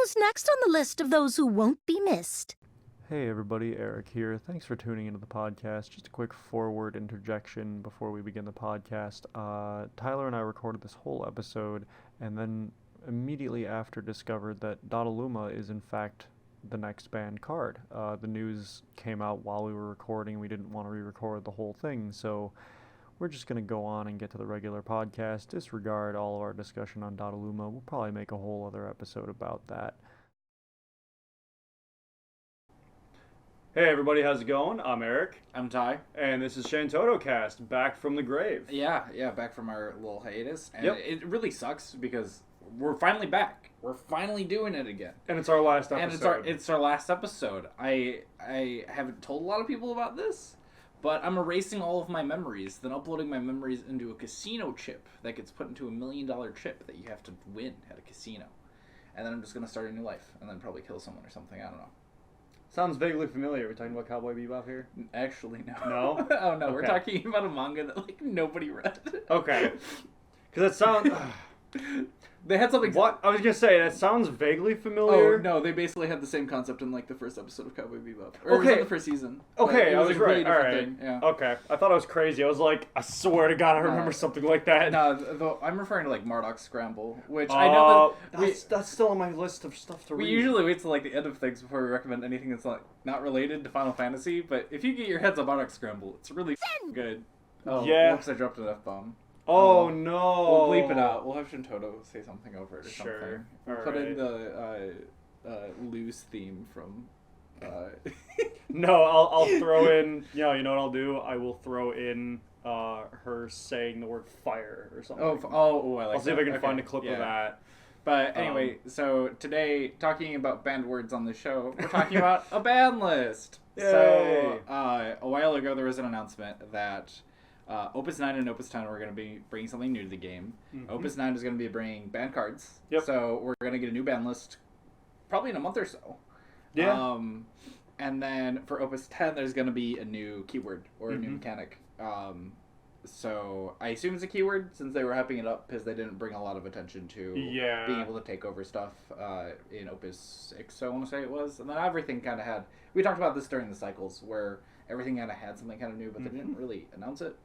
Who's next on the list of those who won't be missed? Hey everybody, Eric here. Thanks for tuning into the podcast. Just a quick forward interjection before we begin the podcast. Tyler and I recorded this whole episode and then immediately after discovered that Donnaluma is in fact the next banned card. The news came out while we were recording. We didn't want to re-record the whole thing, so we're just going to go on and get to the regular podcast, disregard all of our discussion on Donnaluma. We'll probably make a whole other episode about that. Hey everybody, how's it going? I'm Eric. I'm Ty. And this is ShantottoCast, back from the grave. Yeah, back from our little hiatus. And Yep. it really sucks because we're finally back. We're finally doing it again. And it's our last episode. And it's our last episode. I haven't told a lot of people about this, but I'm erasing all of my memories, then uploading my memories into a casino chip that gets put into $1 million chip that you have to win at a casino. And then I'm just going to start a new life and then probably kill someone or something. I don't know. Sounds vaguely familiar. Are we talking about Cowboy Bebop here? Actually, no. No? Oh, no. Okay. We're talking about a manga that, like, nobody read. Okay. Because that sounds... They had something... What? I was going to say, that sounds vaguely familiar. Oh, no, they basically had the same concept in, like, the first episode of Cowboy Bebop. Or it was Okay. in the first season. Okay, It I was a right. completely All different right. thing, yeah. Okay. I thought I was crazy. I was like, I swear to God, I remember something like that. No, though I'm referring to, like, Marduk Scramble, which I know that... That's still on my list of stuff to read. We usually wait till, like, the end of things before we recommend anything that's, like, not related to Final Fantasy, but if you get your heads on Marduk Scramble, it's really good. Oh, Yeah. Whoops, I dropped an F-bomb. Oh, no. We'll bleep it out. We'll have Shantotto say something over it or Sure. something. We'll All put in right. the loose theme from... No, I'll throw in, you know what I'll do? I will throw in her saying the word fire or something. I like I'll see if I can that. find a Okay, clip of yeah. that. But anyway, so today, talking about banned words on the show, we're talking about a ban list. Yay. So, a while ago, there was an announcement that Opus 9 and Opus 10 were going to be bringing something new to the game. Mhm. Opus 9 is going to be bringing banned cards. Yep. So, we're going to get a new ban list probably in a month or so. Yeah. And then for Opus 10, there's going to be a new keyword or a new Mhm. mechanic. So I assume it's a keyword since they were hyping it up because they didn't bring a lot of attention to Yeah. being able to take over stuff in Opus 6, I want to say it was. And then everything kind of had... We talked about this during the cycles where everything kind of had something kind of new, but they didn't really announce it.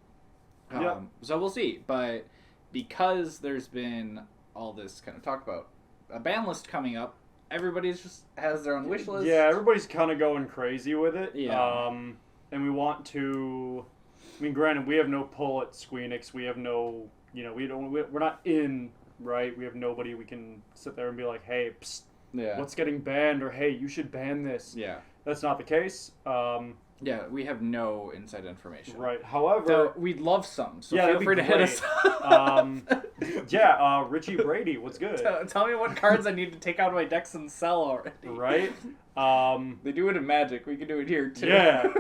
Yep. So we'll see. But because there's been all this kind of talk about a ban list coming up, everybody's just has their own wish list. Yeah, everybody's kind of going crazy with it. Yeah. And we want to... I mean, granted, we have no pull at Squeenix. We have no... we're not in, right? We have nobody we can sit there and be like, hey, psst, Yeah. what's getting banned? Or, hey, you should ban this. Yeah. That's not the case. Yeah, we have no inside information. Right. However... So we'd love some, so Yeah, feel that'd be free to hit great. us up. Richie Brady, what's good? Tell me what cards I need to take out of my decks and sell already. Right? They do it in Magic. We can do it here, too. Yeah.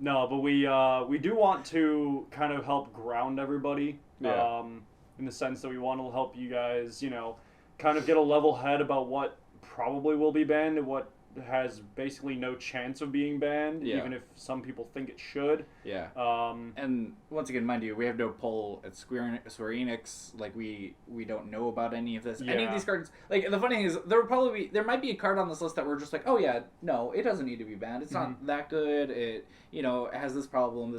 No, but we do want to kind of help ground everybody. Yeah. In the sense that we want to help you guys, kind of get a level head about what probably will be banned and what has basically no chance of being banned, Yeah. even if some people think it should. Yeah. Um, And once again, mind you, we have no pull at Square Enix. Like, we don't know about any of this. Any of Yeah. these cards. Like, the funny thing is, there might be a card on this list that we're just like, oh yeah, no, it doesn't need to be banned. It's not that good. It has this problem,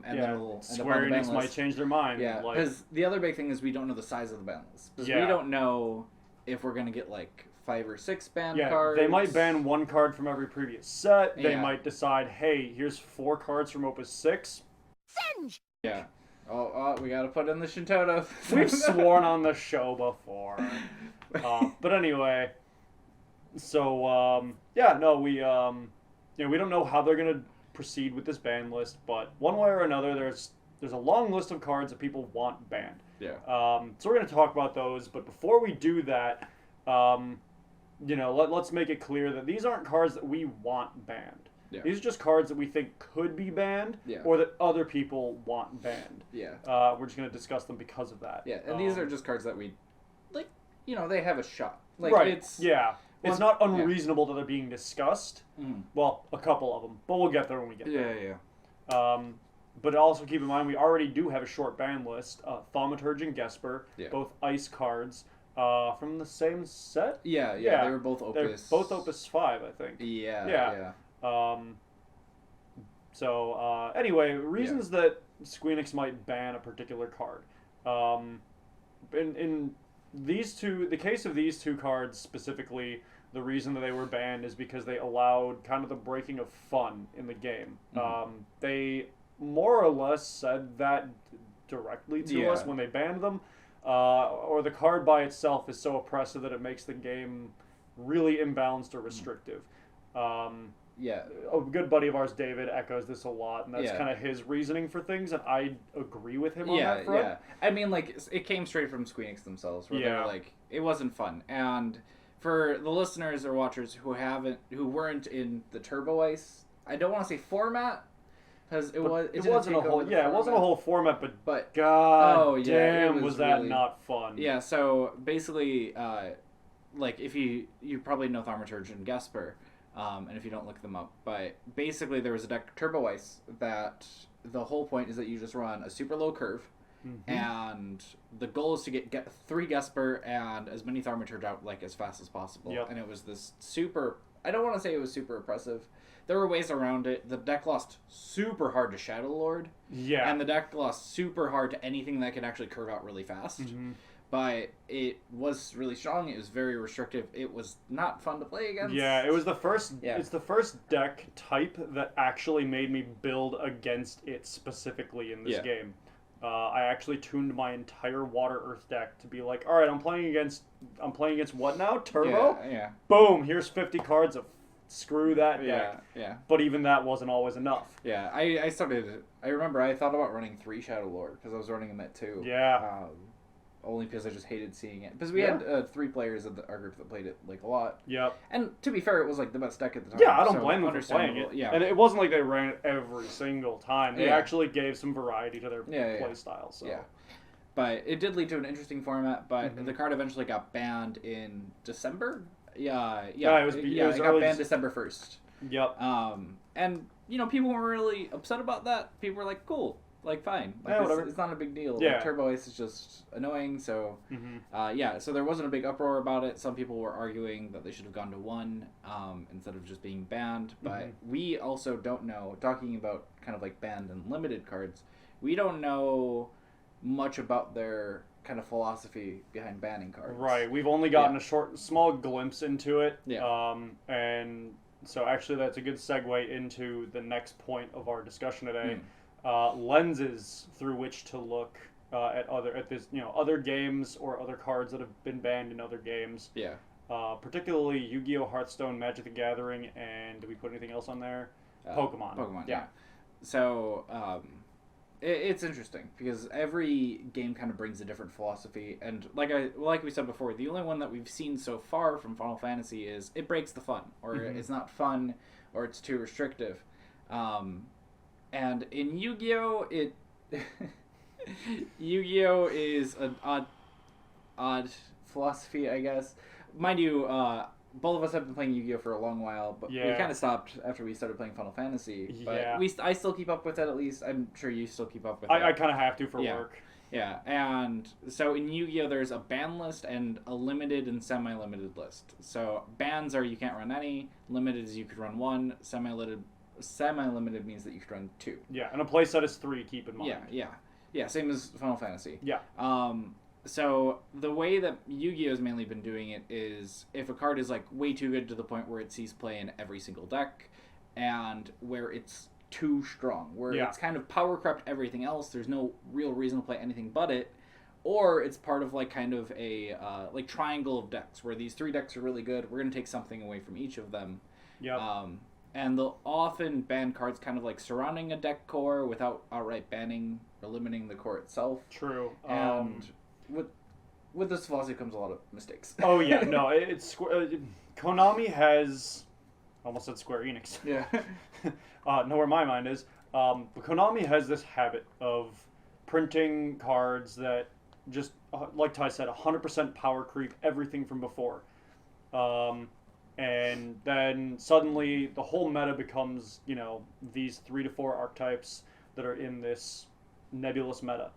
and then it'll end up on Square the ban Enix might list. change their mind. Yeah, like, because the other big thing is we don't know the size of the ban list. Because Yeah. we don't know if we're going to get, like, 5 or 6 banned yeah, cards. they might ban one card from every previous set. They Yeah. might decide, hey, here's 4 cards from Opus 6. Singe! Yeah. Oh, we got to put in the Shantotto. We've sworn on the show before. But anyway, so, we don't know how they're going to proceed with this ban list, but one way or another, there's a long list of cards that people want banned. Yeah. So we're going to talk about those, but before we do that, let's make it clear that these aren't cards that we want banned. Yeah. These are just cards that we think could be banned, Yeah. or that other people want banned. Yeah. We're just going to discuss them because of that. Yeah, and these are just cards that we, like, they have a shot. Like, right. it's... Yeah. It's Well, not unreasonable that they're being discussed. Mm. Well, a couple of them, but we'll get there when we get there. Yeah. But also keep in mind, we already do have a short ban list. Thaumaturge and Gesper, Yeah. both ice cards. From the same set? Yeah, Yeah. they were both They're Opus. both Opus 5, I think. Yeah. Anyway, reasons that Squeenix might ban a particular card. In the case of these two cards specifically, the reason that they were banned is because they allowed kind of the breaking of fun in the game. They more or less said that directly to us when they banned them, or the card by itself is so oppressive that it makes the game really imbalanced or restrictive. A good buddy of ours, David, echoes this a lot, and that's kind of his reasoning for things, and I agree with him on that front. Yeah. I mean, like, it came straight from Squeenix themselves, where they were like, it wasn't fun. And for the listeners or watchers who weren't in the Turbo Ice, I don't want to say format, because it wasn't a whole format, but damn, was that really, not fun. Yeah, so basically, like, if you probably know Thaumaturge and Gesper, and if you don't look them up, but basically there was a deck, Turbo Ice, that the whole point is that you just run a super low curve, and the goal is to get 3 Gesper and as many Thaumaturge out like as fast as possible. And it was this super, I don't want to say it was super oppressive. There were ways around it. The deck lost super hard to Shadow Lord. Yeah. And the deck lost super hard to anything that could actually curve out really fast. But it was really strong. It was very restrictive. It was not fun to play against. Yeah, it was the first. Yeah. It's the first deck type that actually made me build against it specifically in this game. I actually tuned my entire Water Earth deck to be like, all right, I'm playing against what now? Turbo. Yeah. Boom. Here's 50 cards of screw that deck. Yeah. But even that wasn't always enough. Yeah. I remember I thought about running 3 Shadow Lord because I was running them at 2. Yeah. Only because I just hated seeing it. Because we had 3 players in our group that played it like a lot. Yep. And to be fair, it was like the best deck at the time. Yeah, I don't blame them for playing it. Yeah. And it wasn't like they ran it every single time. They actually gave some variety to their play style. So. Yeah. But it did lead to an interesting format. But the card eventually got banned in December. It got banned December 1st. Yep. And people weren't really upset about that. People were like, cool. Like, fine. Like, it's not a big deal. Yeah. Like, Turbo Ice is just annoying, so... so there wasn't a big uproar about it. Some people were arguing that they should have gone to 1 instead of just being banned. But we also don't know, talking about kind of like banned and limited cards, we don't know much about their kind of philosophy behind banning cards. Right. We've only gotten a small glimpse into it. Yeah. And so actually that's a good segue into the next point of our discussion today. Lenses through which to look at other games or other cards that have been banned in other games. Yeah. Particularly Yu-Gi-Oh, Hearthstone, Magic the Gathering, and did we put anything else on there? Pokemon. Pokemon. Yeah. So it's interesting because every game kind of brings a different philosophy, and like we said before, the only one that we've seen so far from Final Fantasy is it breaks the fun, or it's not fun, or it's too restrictive. And in Yu-Gi-Oh, Yu-Gi-Oh is an odd philosophy, I guess. Mind you, both of us have been playing Yu-Gi-Oh for a long while, but we kind of stopped after we started playing Final Fantasy. But I still keep up with it, at least. I'm sure you still keep up with it. I kind of have to for work. Yeah, and so in Yu-Gi-Oh there's a ban list and a limited and semi-limited list. So bans are you can't run any, limited is you could run 1, semi-limited means that you could run 2. Yeah, and a playset is 3, keep in mind. Yeah, same as Final Fantasy. Yeah. So the way that Yu-Gi-Oh has mainly been doing it is if a card is like way too good to the point where it sees play in every single deck, and where it's too strong, where it's kind of power crept everything else, there's no real reason to play anything but it, or it's part of like kind of a like triangle of decks where these 3 decks are really good, we're going to take something away from each of them. Yeah. And they'll often ban cards kind of like surrounding a deck core without outright banning or limiting the core itself. True. And with this philosophy comes a lot of mistakes. Oh yeah, no, it's Konami has almost said Square Enix. Yeah. Know where my mind is. But Konami has this habit of printing cards that just, like Ty said, 100% power creep everything from before. And then suddenly the whole meta becomes, these 3 to 4 archetypes that are in this nebulous meta.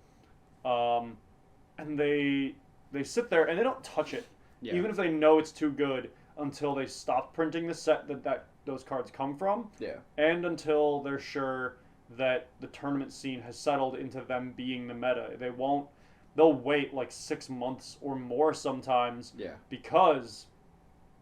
And they they sit there and they don't touch it, Yeah. even if they know it's too good, until they stop printing the set that those cards come from, Yeah. and until they're sure that the tournament scene has settled into them being the meta. They'll wait like 6 months or more sometimes, Yeah. because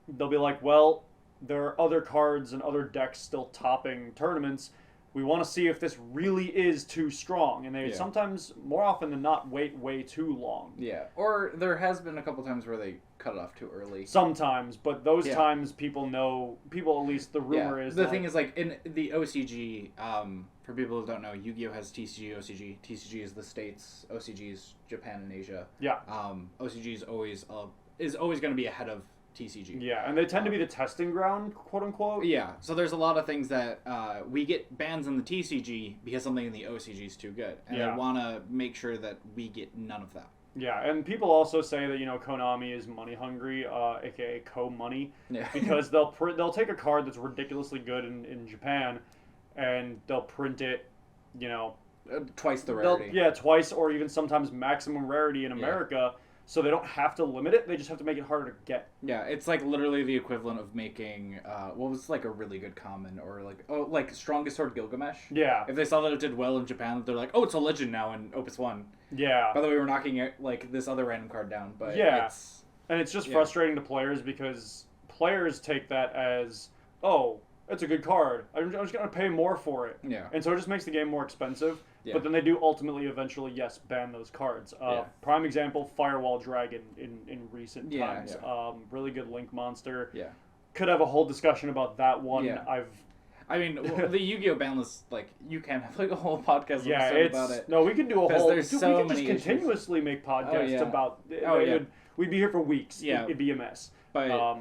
they'll be like, well, there are other cards and other decks still topping tournaments. We want to see if this really is too strong. And they sometimes, more often than not, wait way too long. Yeah. Or there has been a couple times where they cut it off too early. Sometimes, but those times people at least the rumor is. The thing is, like, in the OCG, for people who don't know, Yu-Gi-Oh! Has TCG, OCG. TCG is the States, OCG is Japan and Asia. Yeah. OCG is always going to be ahead of TCG. Yeah, and they tend to be the testing ground, quote unquote. Yeah, so there's a lot of things that we get bans in the TCG because something in the OCG is too good, and they want to make sure that we get none of that. Yeah, and people also say that Konami is money hungry, aka co-money, because they'll take a card that's ridiculously good in Japan, and they'll print it, twice the rarity. Twice, or even sometimes maximum rarity in America. So they don't have to limit it; they just have to make it harder to get. Yeah, it's like literally the equivalent of making what was like a really good common, or like Strongest Sword Gilgamesh. Yeah. If they saw that it did well in Japan, they're like, oh, it's a legend now in Opus 1. Yeah. By the way, we're knocking it like this other random card down, but it's just frustrating to players, because players take that as, oh, it's a good card. I'm just gonna pay more for it. Yeah. And so it just makes the game more expensive. Yeah. But then they do ultimately, eventually, ban those cards. Prime example, Firewall Dragon in recent times. Yeah. Really good Link monster. Yeah. Could have a whole discussion about that one. Yeah. I mean, the Yu-Gi-Oh! Ban list, like, you can have like a whole podcast episode about it. No, we could do a whole... There's so we could just continuously make podcasts about... We'd be here for weeks. Yeah. It'd be a mess. But...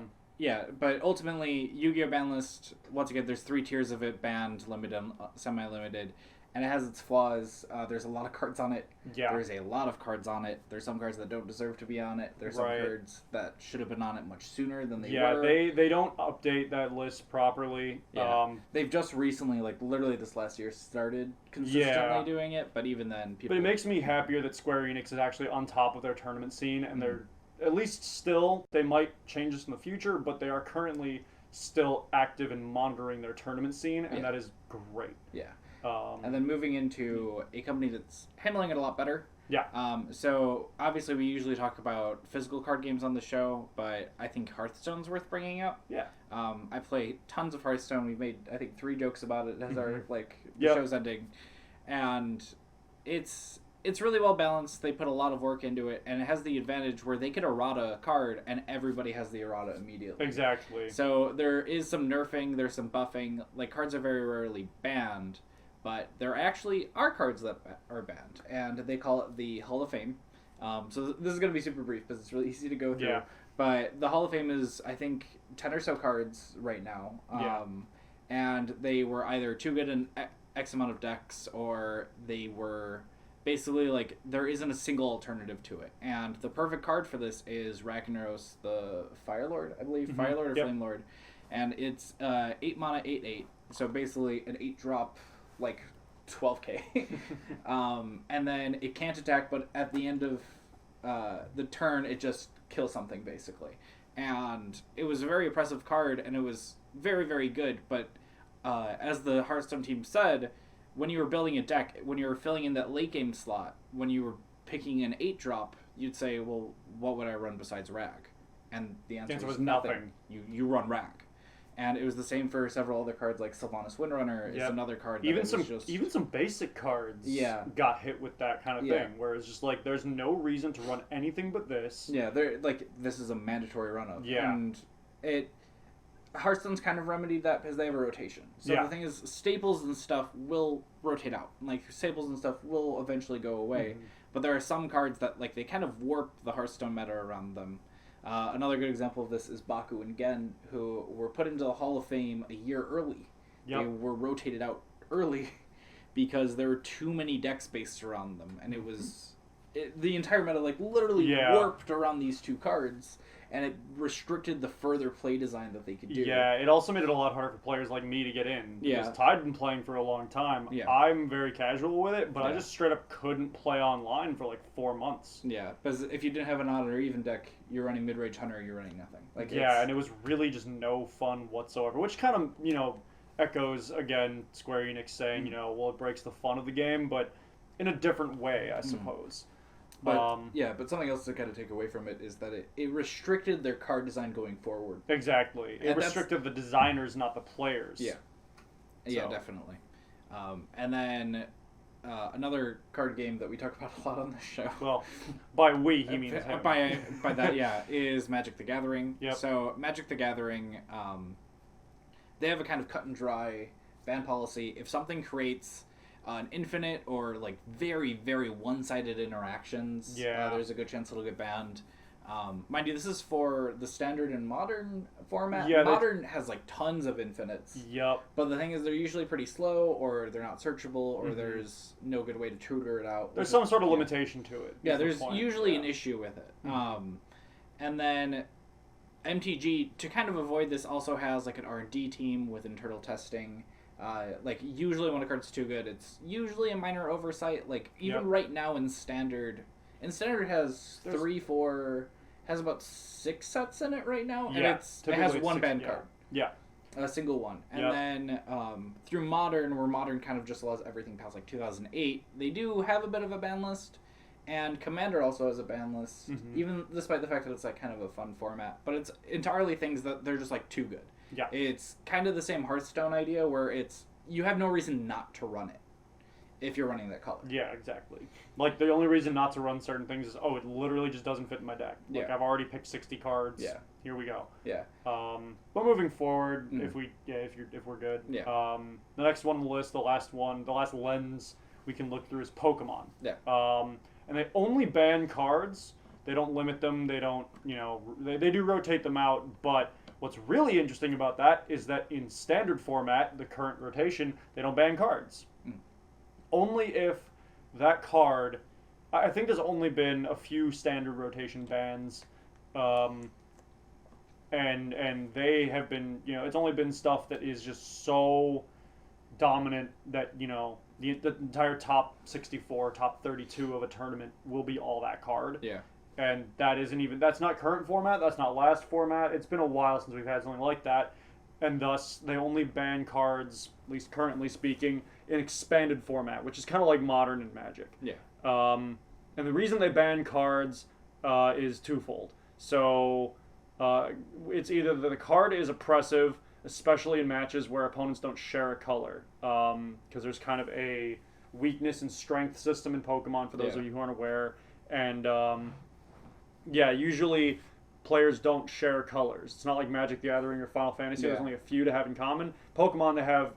but ultimately, Yu-Gi-Oh! Ban list, once again, there's 3 tiers of it: banned, limited, semi-limited, and it has its flaws. There's a lot of cards on it. Yeah. There's a lot of cards on it. There's some cards that don't deserve to be on it. There's some cards that should have been on it much sooner than they were. Yeah, they don't update that list properly. Yeah. They've just recently, like literally this last year, started consistently doing it, but even then, people... But it makes me happier that Square Enix is actually on top of their tournament scene, and they're... At least still, they might change this in the future, but they are currently still active in monitoring their tournament scene, and that is great. Yeah. And then moving into a company that's handling it a lot better. Yeah. So obviously we usually talk about physical card games on the show, but I think Hearthstone's worth bringing up. Yeah. I play tons of Hearthstone. We've made, I think, 3 jokes about it as our the show's ending, and it's really well balanced. They put a lot of work into it, and it has the advantage where they could errata a card, and everybody has the errata immediately. Exactly. So there is some nerfing, there's some buffing. Like, cards are very rarely banned, but there actually are cards that are banned, and they call it the Hall of Fame. So this is going to be super brief because it's really easy to go through. Yeah. But the Hall of Fame is, I think, 10 or so cards right now. And they were either too good in X amount of decks, or they were... Basically, like, there isn't a single alternative to it. And the perfect card for this is Ragnaros, the Fire Lord, I believe. Fire Lord or Flame Lord. And it's 8 mana, 8/8. So basically an 8-drop, like, 12k. And then it can't attack, but at the end of the turn, it just kills something, basically. And it was a very impressive card, and it was very, very good. But as the Hearthstone team said... When you were building a deck, when you were filling in that late game slot, when you were picking an 8-drop, you'd say, well, what would I run besides Rag? And the answer was nothing. You run Rag. And it was the same for several other cards, like Sylvanas Windrunner is another card. That even some basic cards got hit with that kind of thing, where it's just like, there's no reason to run anything but this. Yeah, they're like, this is a mandatory run-up. Yeah. And Hearthstone's kind of remedied that because they have a rotation. So the thing is, staples and stuff will rotate out. Like, staples and stuff will eventually go away. But there are some cards that, like, they kind of warp the Hearthstone meta around them. Another good example of this is Baku and Gen, who were put into the Hall of Fame a year early. They were rotated out early because there were too many decks based around them. And it was... the entire meta, like, literally warped around these 2 cards. and it restricted the further play design that they could do. Yeah, it also made it a lot harder for players like me to get in. Yeah. Because I'd been playing for a long time. Yeah. I'm very casual with it, but I Yeah. just straight up couldn't play online for like 4 months. Yeah, because if you didn't have an odd or even deck, you're running mid-range hunter, you're running nothing. Like Yeah, and it was really just no fun whatsoever, which kind of, echoes, again, Square Enix saying, well, it breaks the fun of the game, but in a different way, I suppose. But but something else to kind of take away from it is that it restricted their card design going forward. Exactly. It restricted the designers, not the players. Yeah. Yeah, definitely. And then another card game that we talk about a lot on the show. Well, by we, he means him. By that, is Magic the Gathering. Yep. So Magic the Gathering, they have a kind of cut and dry ban policy. If something creates an infinite or like very, very one-sided interactions, there's a good chance it'll get banned. Mind you, this is for the standard and modern format. Yeah, modern has like tons of infinites. Yep. But the thing is, they're usually pretty slow, or they're not searchable, or there's no good way to tutor it out. There's some sort of limitation to it. Yeah, there's usually an issue with it. And then MTG, to kind of avoid this, also has like an R&D team with internal testing. Like usually when a card's too good, it's usually a minor oversight. Like even right now in standard has has about 6 sets in it right now, and it has one banned card. Yeah. A single one. And then through Modern, where Modern kind of just allows everything past like 2008, they do have a bit of a ban list. And Commander also has a ban list, even despite the fact that it's like kind of a fun format. But it's entirely things that they're just like too good. Yeah. It's kind of the same Hearthstone idea where you have no reason not to run it if you're running that color. Yeah, exactly. Like the only reason not to run certain things is it literally just doesn't fit in my deck. Like I've already picked 60 cards. Yeah. Here we go. Yeah. But moving forward, if we're good. Yeah. The next one on the list, the last lens we can look through is Pokemon. Yeah. And they only ban cards. They don't limit them. They don't, they do rotate them out. But what's really interesting about that is that in standard format, the current rotation, they don't ban cards. Only if that card, I think there's only been a few standard rotation bans, and they have been, it's only been stuff that is just so dominant that, the entire top 64, top 32 of a tournament will be all that card. Yeah. And that's not current format, that's not last format. It's been a while since we've had something like that. And thus, they only ban cards, at least currently speaking, in expanded format, which is kind of like Modern and Magic. Yeah. And the reason they ban cards is twofold. So, it's either that the card is oppressive, especially in matches where opponents don't share a color, because there's kind of a weakness and strength system in Pokemon, for those of you who aren't aware. And, usually players don't share colors. It's not like Magic the Gathering or Final Fantasy. There's only a few to have in common. Pokemon, they have,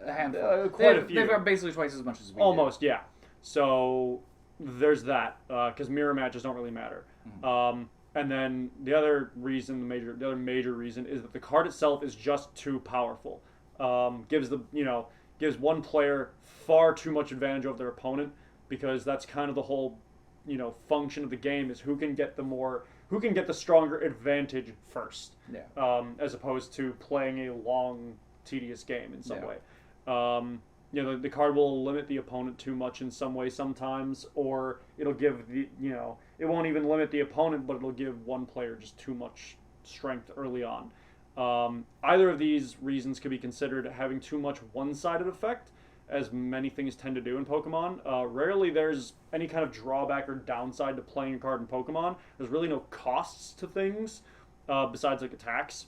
a handful. Quite a few. They've got basically twice as much as we Almost, yeah. So there's that, because mirror matches don't really matter. And then the other reason, the other major reason, is that the card itself is just too powerful. Gives one player far too much advantage over their opponent, because that's kind of the whole, function of the game, is who can get the stronger advantage first. Yeah. As opposed to playing a long, tedious game in some way. The card will limit the opponent too much in some way sometimes, or it'll give it won't even limit the opponent, but it'll give one player just too much strength early on. Either of these reasons could be considered having too much one-sided effect, as many things tend to do in Pokemon. Rarely there's any kind of drawback or downside to playing a card in Pokemon. There's really no costs to things, besides like attacks.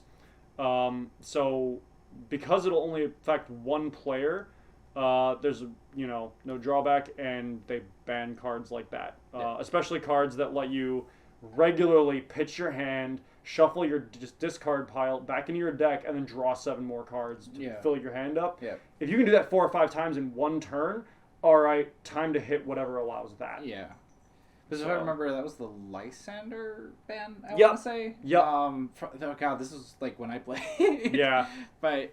So because it'll only affect one player, there's no drawback, and they ban cards like that. Especially cards that let you regularly pitch your hand, shuffle your discard pile back into your deck, and then draw 7 more cards to fill your hand up. Yeah. If you can do that 4 or 5 times in one turn, all right, time to hit whatever allows that. Yeah. Because if I remember, that was the Lysander ban, I Yep. want to say. Yep. Oh god, this was like when I played. Yeah. But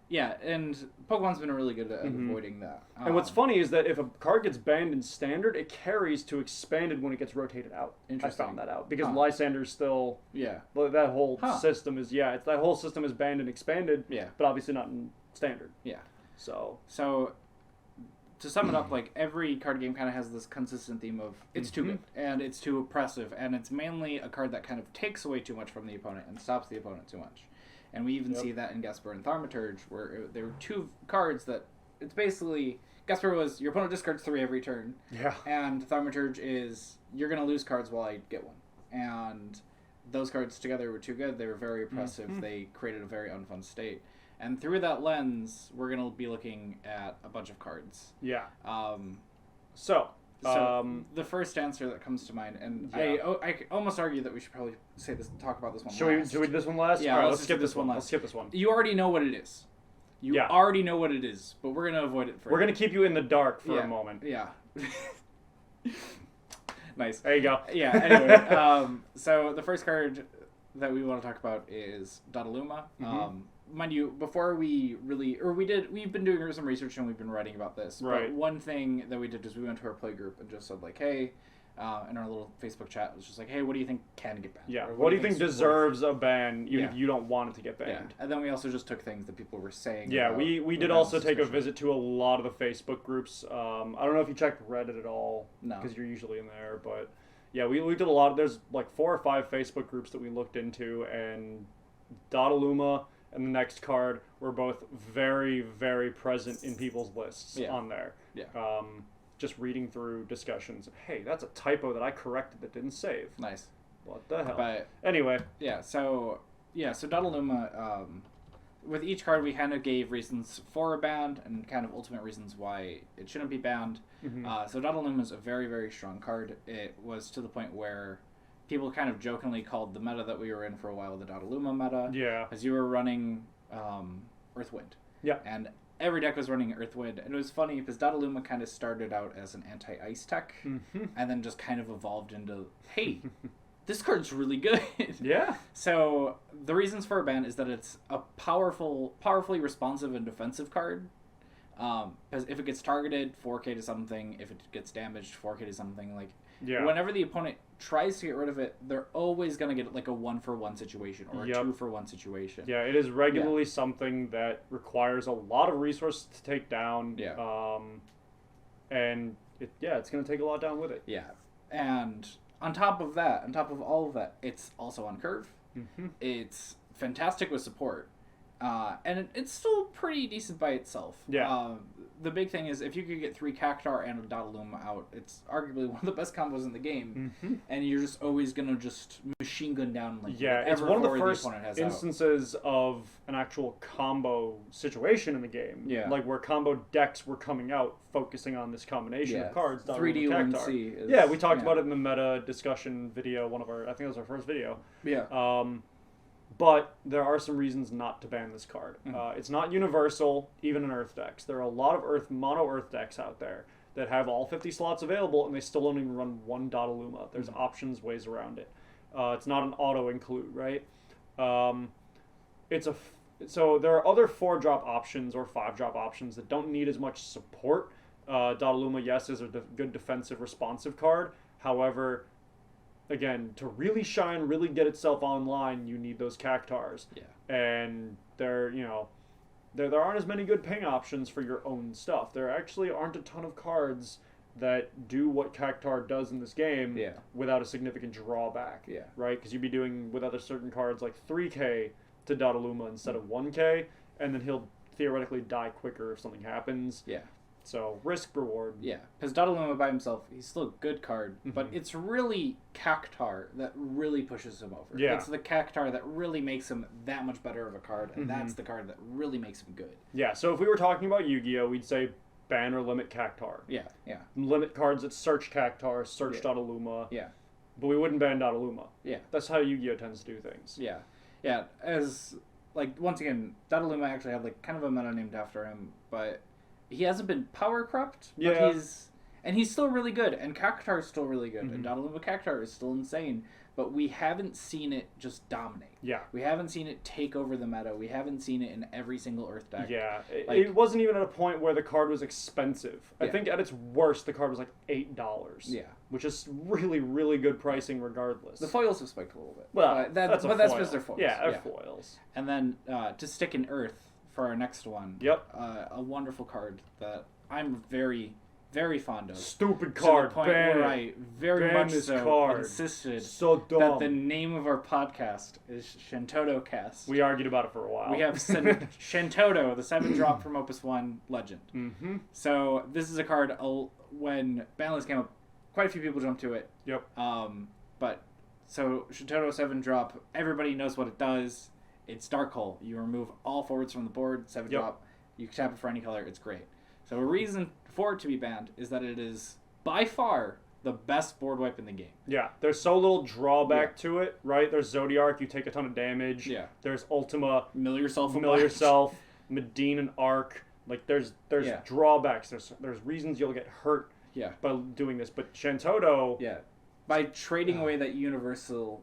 Yeah, and Pokemon's been really good at avoiding that. And what's funny is that if a card gets banned in Standard, it carries to Expanded when it gets rotated out. I found that out because Lysander's still that whole system is that whole system is banned in Expanded. Yeah, but obviously not in Standard. Yeah. So to sum it up, like every card game kind of has this consistent theme of it's too good and it's too oppressive, and it's mainly a card that kind of takes away too much from the opponent and stops the opponent too much. And we even see that in Gasper and Thaumaturge, where there were two cards that it's basically Gasper was your opponent discards 3 every turn, and Thaumaturge is you're gonna lose cards while I get one. And those cards together were too good. They were very oppressive. They created a very unfun state. And through that lens, we're gonna be looking at a bunch of cards. Yeah. So the first answer that comes to mind, and I almost argue that we should probably talk about this one. Should we do this one last? Yeah, all right, let's skip this one last. Let's skip this one. You already know what it is. You already know what it is, but we're gonna avoid it. We're gonna keep you in the dark for a moment. Yeah. Nice. There you go. Yeah. Anyway, so the first card that we want to talk about is Dodaluma. Mind you, before we've been doing some research and we've been writing about this. Right. But one thing that we did is we went to our play group and just said like, hey, in our little Facebook chat, it was just like, hey, what do you think can get banned? Yeah. What do you think deserves a ban, even if you don't want it to get banned? Yeah. And then we also just took things that people were saying. Yeah, we did also take a visit to a lot of the Facebook groups. I don't know if you checked Reddit at all, because you're usually in there, but yeah, we did a lot. There's like 4 or 5 Facebook groups that we looked into, and Dodaluma and the next card were both very, very present in people's lists on there. Yeah. Just reading through discussions. Hey, that's a typo that I corrected that didn't save. Nice. What the hell? But anyway. Yeah, so Dodaluma, with each card we kind of gave reasons for a ban and kind of ultimate reasons why it shouldn't be banned. So Dodaluma is a very, very strong card. It was to the point where people kind of jokingly called the meta that we were in for a while the Dodaluma meta. Yeah. Because you were running Earthwind. Yeah. And every deck was running Earthwind. And it was funny because Dodaluma kind of started out as an anti-ice tech and then just kind of evolved into, hey, this card's really good. Yeah. So the reasons for a ban is that it's a powerfully responsive and defensive card. Because if it gets targeted, 4K to something. If it gets damaged, 4K to something. Like, whenever the opponent tries to get rid of it, they're always going to get like a 1-for-1 situation or a 2-for-1 situation. Yeah, it is regularly something that requires a lot of resources to take down. Yeah. And it's going to take a lot down with it. Yeah. And on top of all of that, it's also on curve. It's fantastic with support. And it's still pretty decent by itself. Yeah. The big thing is if you could get 3 Cactuar and a Dodaluma out, it's arguably one of the best combos in the game. And you're just always going to just machine gun down like it's one of the first instances of an actual combo situation in the game. Yeah. Like where combo decks were coming out focusing on this combination of cards. 3D 1C. Yeah, we talked about it in the meta discussion video, I think it was our first video. Yeah. But there are some reasons not to ban this card. It's not universal, even in Earth decks. There are a lot of mono Earth decks out there that have all 50 slots available, and they still don't even run 1 Dodaluma. There's options, ways around it. It's not an auto-include, right? So there are other 4-drop options or 5-drop options that don't need as much support. Dodaluma, yes, is a good defensive, responsive card. However, again, to really shine, really get itself online, you need those Cactuars. Yeah. And there aren't as many good ping options for your own stuff. There actually aren't a ton of cards that do what Cactuar does in this game without a significant drawback. Yeah. Right? Because you'd be doing with other certain cards like 3K to Dodaluma instead of 1K, and then he'll theoretically die quicker if something happens. Yeah. So, risk-reward. Yeah, because Dodaluma by himself, he's still a good card, but it's really Cactuar that really pushes him over. Yeah. It's the Cactuar that really makes him that much better of a card, and that's the card that really makes him good. Yeah, so if we were talking about Yu-Gi-Oh!, we'd say ban or limit Cactuar. Yeah, yeah. Limit cards that search Cactuar, search Dodaluma. Yeah. But we wouldn't ban Dodaluma. Yeah. That's how Yu-Gi-Oh! Tends to do things. Yeah. Yeah, once again, Dodaluma actually had, kind of a meta named after him, but he hasn't been power corrupt, but he's still really good, and Cactuar is still really good, and Dodaluma Cactuar is still insane. but we haven't seen it just dominate. Yeah. We haven't seen it take over the meta. We haven't seen it in every single Earth deck. Yeah. Like, it wasn't even at a point where the card was expensive. I Yeah. think at its worst, the card was like $8. Yeah. Which is really, really good pricing regardless. The foils have spiked a little bit. Well, but that's that's foil. because they're foils. Yeah, they're foils. And then to stick in Earth for our next one. Yep. A wonderful card that I'm very, very fond of. Stupid To card. the point Ban where it. I very Ban much this so card. insisted So dumb. that the name of our podcast is ShantottoCast. We argued about it for a while. We have Shantotto, the 7-drop from Opus 1 Legend. Mm-hmm. So this is a card, when Banlist came up, quite a few people jumped to it. Yep. But, so Shantotto 7-drop, everybody knows what it does. It's Dark Hole. You remove all forwards from the board, 7-drop. You tap it for any color. It's great. So a reason for it to be banned is that it is by far the best board wipe in the game. Yeah, there's so little drawback to it, right? There's Zodiark, you take a ton of damage. Yeah. There's Ultima, Mill yourself. Medine and Arc. Like there's Yeah. drawbacks. There's reasons you'll get hurt Yeah. by doing this. But Shantotto, Yeah. By trading away that universal,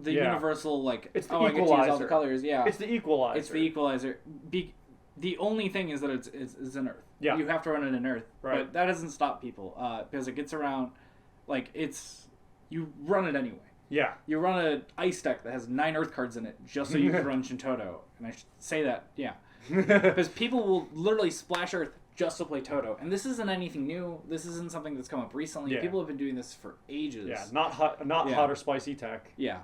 universal, like, it's the I get to use all the equalizer. colors. Yeah. It's the equalizer. It's the equalizer. The only thing is that it's an Earth. Yeah. You have to run it in Earth. Right. But that doesn't stop people. Because it gets around, like, you run it anyway. Yeah. You run an ice deck that has 9 Earth cards in it just so you can run Shantotto. And I should say that, yeah. Because people will literally splash Earth just to play Toto. And this isn't anything new. This isn't something that's come up recently. Yeah. People have been doing this for ages. Yeah, not hot or spicy tech. Yeah.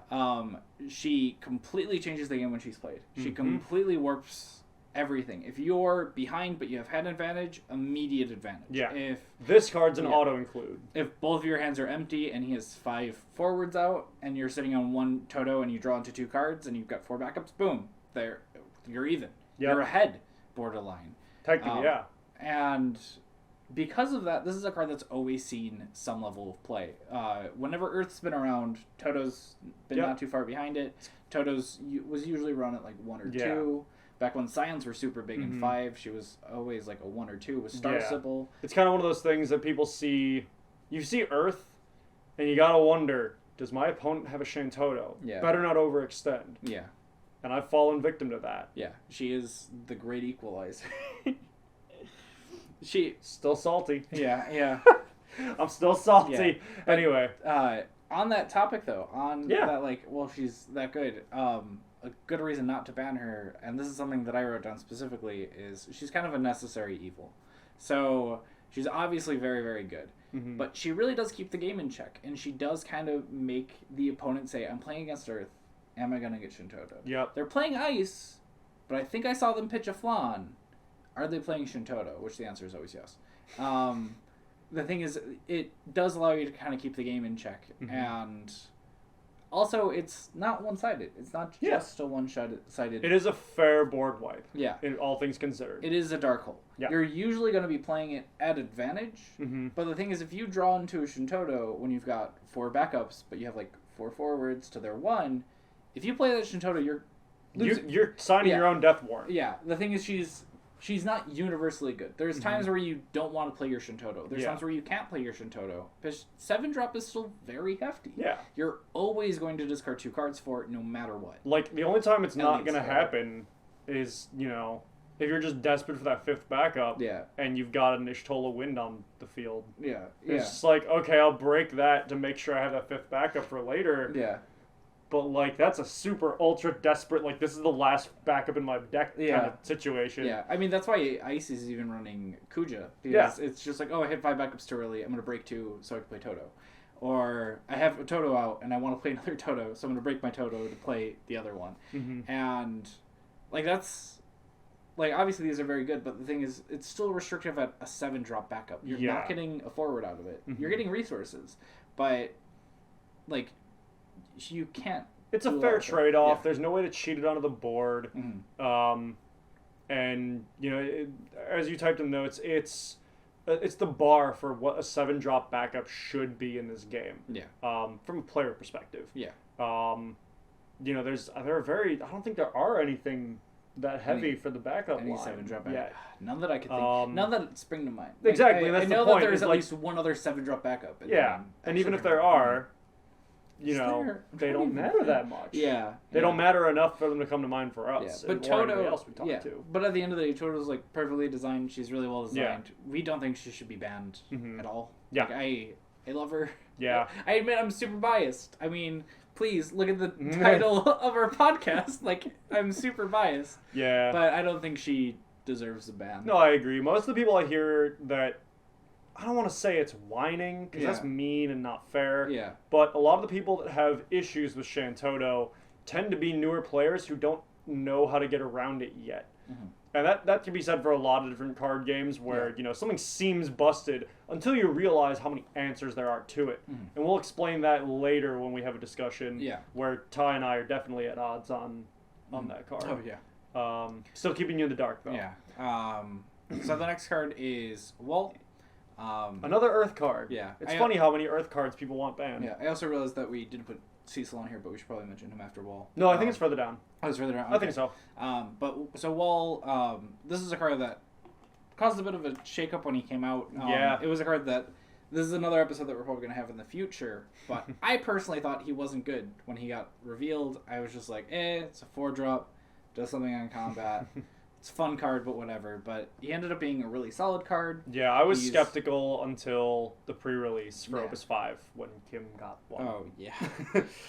She completely changes the game when she's played. She Mhm. completely warps everything. If you're behind but you have hand advantage, immediate advantage. Yeah. If This card's an auto include. if both of your hands are empty and he has 5 forwards out and you're sitting on 1 Toto and you draw into 2 cards and you've got 4 backups, boom, you're even. Yep. You're ahead, borderline. Technically, yeah. And because of that, this is a card that's always seen some level of play. Whenever Earth's been around, Toto's been not too far behind it. Toto's was usually run at like 1 or 2. Back when Scions were super big in 5, she was always like a 1 or 2 with Star Sybil. It's kind of one of those things that people see. You see Earth, and you gotta wonder, does my opponent have a Shantotto? Yeah. Better not overextend. Yeah. And I've fallen victim to that. Yeah. She is the great equalizer. She... Still salty. Yeah, yeah. I'm still salty. Yeah. Anyway. On that topic, though, that, like, well, she's that good, a good reason not to ban her, and this is something that I wrote down specifically, is she's kind of a necessary evil. So, she's obviously very, very good. Mm-hmm. But she really does keep the game in check, and she does kind of make the opponent say, I'm playing against Earth, am I going to get Shantotto? Yep. They're playing Ice, but I think I saw them pitch a Flan. Are they playing Shantotto? Which the answer is always yes. The thing is, it does allow you to kind of keep the game in check, and also it's not one-sided. It's not just a one-sided. It is a fair board wipe. Yeah. In all things considered. It is a dark hole. Yeah. You're usually going to be playing it at advantage, but the thing is, if you draw into a Shantotto when you've got 4 backups, but you have like 4 forwards to their 1, if you play that Shantotto, you're losing. You're signing your own death warrant. Yeah. The thing is, she's not universally good. There's times where you don't want to play your Shantotto. There's times where you can't play your Shantotto. Because 7-drop is still very hefty. Yeah. You're always going to discard 2 cards for it, no matter what. Like, the only time it's not going to least, happen is, if you're just desperate for that 5th backup and you've got an Ishtola Wind on the field. Yeah. It's just like, okay, I'll break that to make sure I have that 5th backup for later. Yeah. But, like, that's a super ultra desperate, like, this is the last backup in my deck kind of situation. Yeah, I mean, that's why Ice is even running Kuja. Because it's just like, oh, I hit 5 backups too early, I'm going to break 2 so I can play Toto. Or I have a Toto out and I want to play another Toto, so I'm going to break my Toto to play the other one. And, like, that's... Like, obviously these are very good, but the thing is, it's still restrictive at a 7-drop backup. You're not getting a forward out of it. You're getting resources. But, like... You can't. It's a fair trade-off. There's no way to cheat it onto the board. And as you typed in notes, it's the bar for what a 7-drop backup should be in this game. Yeah. From a player perspective. Yeah. There are very. I don't think there are anything that heavy for the backup line. 7-drop backup. Yeah. None that I could think. None that spring to mind. Exactly. Like, that's I know the point. that there's at like, least one other 7-drop backup. And even if there are. you Is know, there? I'm they trying don't to- matter that much. Yeah. They don't matter enough for them to come to mind for us. Yeah, but or anybody Toto, else we talk to. but at the end of the day, Toto's like perfectly designed. She's really well Yeah. designed. We don't think she should be banned Mhm. at all. Yeah. Like, I love her. Yeah. I admit I'm super biased. I mean, please look at the title of our podcast. Like, I'm super biased, Yeah. but I don't think she deserves a ban. No, I agree. Most of the people I hear that, I don't want to say it's whining, because that's Yeah. mean and not fair. Yeah. But a lot of the people that have issues with Shantotto tend to be newer players who don't know how to get around it yet. Mhm. And that can be said for a lot of different card games where, Yeah. you know, something seems busted until you realize how many answers there are to it. Mhm. And we'll explain that later when we have a discussion Yeah. where Ty and I are definitely at odds on that card. Oh yeah. Still keeping you in the dark, though. Yeah. So the next card is Wall. Another Earth card. Yeah. It's funny how many Earth cards people want banned. Yeah. I also realized that we didn't put Cecil on here, but we should probably mention him after Wall. No, I think it's further down. Oh, it's further down. I think so. But so Wall, this is a card that caused a bit of a shakeup when he came out. Yeah. It was a card that this is another episode that we're probably going to have in the future. But I personally thought he wasn't good when he got revealed. I was just like, it's a 4-drop, does something on combat. It's a fun card, but whatever. But he ended up being a really solid card. Yeah, I was He's- skeptical until the pre-release for Yeah. Opus 5 when Kim got one. Oh, yeah.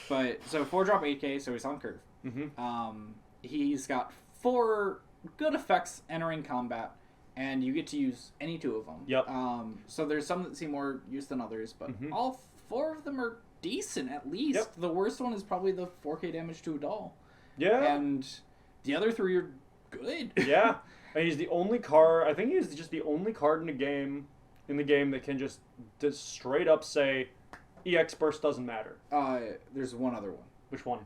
But so 4-drop 8K, so he's on curve. Mm-hmm. He's got 4 good effects entering combat, and you get to use any 2 of them. Yep. So there's some that see more use than others, but Mhm. all 4 of them are decent at least. Yep. The worst one is probably the 4K damage to a doll, Yeah. and the other 3 are good. Yeah. And he's the only card, I think he's just the only card in the game that can just straight up say EX burst doesn't matter. There's one other one. Which one?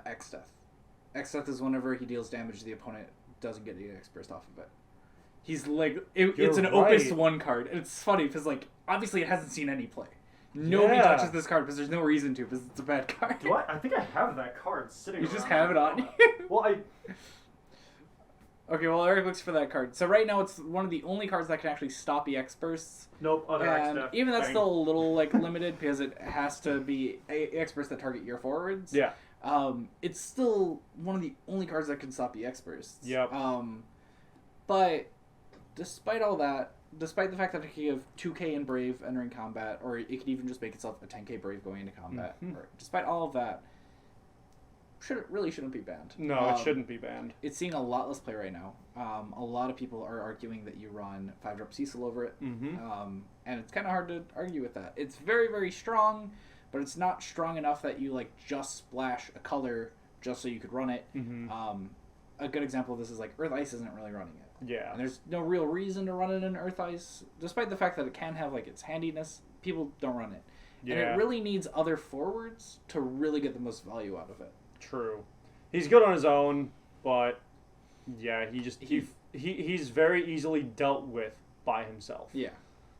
X Death. X Death is whenever he deals damage, the opponent doesn't get the X burst off of it. He's like, it's an Opus right. 1 card. And it's funny because, like, obviously it hasn't seen any play. Nobody Yeah. touches this card because there's no reason to, because it's a bad card. I think I have that card sitting You just around. have it on you. Well, Okay, well, Eric looks for that card. So right now it's one of the only cards that can actually stop EX bursts. Nope, other X And Death. even that's Bang. still a little, like, limited because it has to be EX bursts that target your forwards. Yeah. It's still one of the only cards that can stop EX bursts. Yep. But despite all that, despite the fact that it can give 2K in Brave entering combat, or it could even just make itself a 10K Brave going into combat, or despite all of that, shouldn't be banned. No, it shouldn't be banned. It's seeing a lot less play right now. A lot of people are arguing that you run 5-drop Cecil over it, Mm-hmm. and it's kind of hard to argue with that. It's very, very strong, but it's not strong enough that you like just splash a color just so you could run it. Mm-hmm. A good example of this is like Earth Ice isn't really running it. Yeah. And there's no real reason to run it in Earth Ice, despite the fact that it can have like its handiness. People don't run it, and Yeah. it really needs other forwards to really get the most value out of it. True. He's good on his own, but yeah, he's very easily dealt with by himself. Yeah.